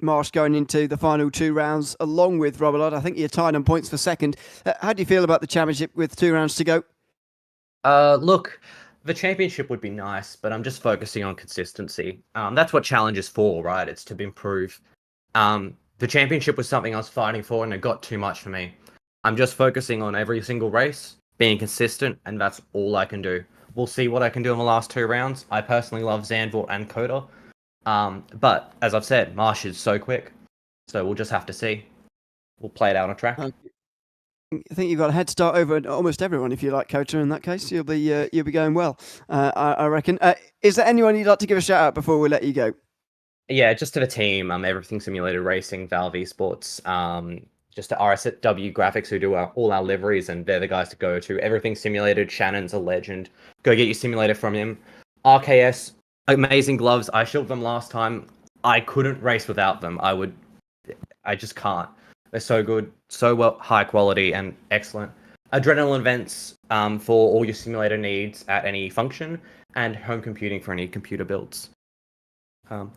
Marsh going into the final 2 rounds, along with Robillard. I think you're tied on points for second. How do you feel about the championship with 2 rounds to go? Look, the championship would be nice, but I'm just focusing on consistency. That's what Challenge is for, right? It's to improve. The championship was something I was fighting for, and it got too much for me. I'm just focusing on every single race, being consistent, and that's all I can do. We'll see what I can do in the last 2 rounds. I personally love Zandvoort and Coda. But, as I've said, Marsh is so quick. So we'll just have to see. We'll play it out on track. I think you've got a head start over almost everyone if you like Coda. In that case, you'll be going well, I reckon. Is there anyone you'd like to give a shout out before we let you go? Yeah, just to the team, Everything Simulated Racing, Valve Esports, just to RSW Graphics who do all our liveries, and they're the guys to go to. Everything Simulated, Shannon's a legend. Go get your simulator from him. RKS, amazing gloves. I shipped them last time. I couldn't race without them. I just can't. They're so good, so well, high quality and excellent. Adrenaline vents for all your simulator needs at any function, and home computing for any computer builds.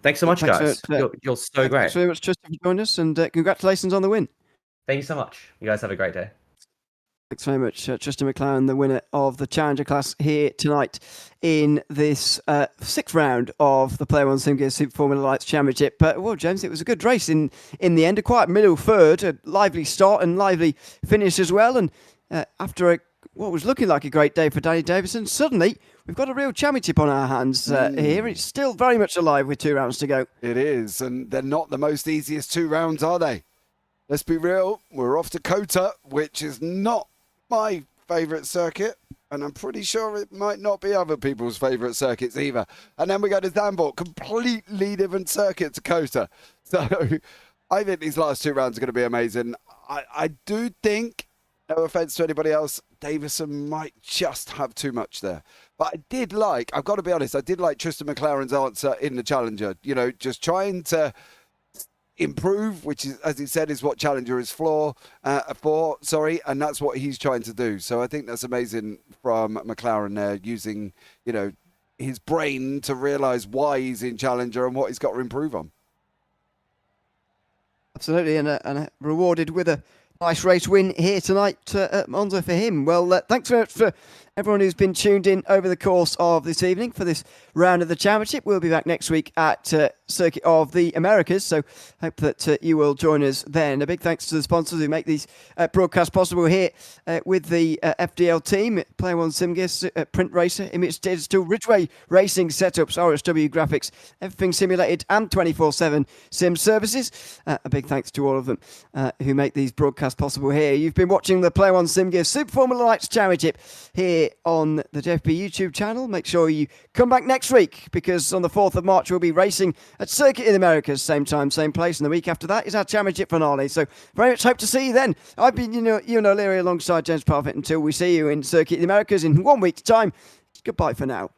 Thanks so much, guys. You're so great. Thanks very much, Tristan, for joining us, and congratulations on the win. Thank you so much. You guys have a great day. Thanks very much, Tristan McLaren, the winner of the Challenger class here tonight in this 6th round of the Player One SimGear Super Formula Lights Championship. Well, James, it was a good race in the end, a quiet middle third, a lively start and lively finish as well. And after what was looking like a great day for Danny Davison, suddenly we've got a real championship on our hands here. It's still very much alive with 2 rounds to go. It is, and they're not the most easiest 2 rounds, are they? Let's be real, we're off to Kota, which is not my favourite circuit, and I'm pretty sure it might not be other people's favourite circuits either. And then we go to Zandvoort, completely different circuit to Kota. So I think these last 2 rounds are going to be amazing. I do think, no offence to anybody else, Davison might just have too much there. But I've got to be honest, I did like Tristan McLaren's answer in the Challenger. You know, just trying to improve, which is, as he said, is what Challenger is for, and that's what he's trying to do. So I think that's amazing from McLaren there, using, his brain to realise why he's in Challenger and what he's got to improve on. Absolutely, and rewarded with a nice race win here tonight at Monza for him. Well, thanks very much for everyone who's been tuned in over the course of this evening for this round of the championship. We'll be back next week at Circuit of the Americas, so hope that you will join us then. A big thanks to the sponsors who make these broadcasts possible here with the FDL team, Player One SimGear, Print Racer, Image Digital, Ridgeway Racing Setups, RSW Graphics, Everything Simulated, and 24/7 Sim Services. A big thanks to all of them who make these broadcasts possible here. You've been watching the Player One SimGear Super Formula Lights Championship here on the JFP YouTube channel. Make sure you come back next week, because on the 4th of March we'll be racing at Circuit in the Americas, same time, same place, and the week after that is our championship finale. So very much hope to see you then. I've been Ewan O'Leary alongside James Parfitt until we see you in Circuit in the Americas in 1 week's time. Goodbye for now.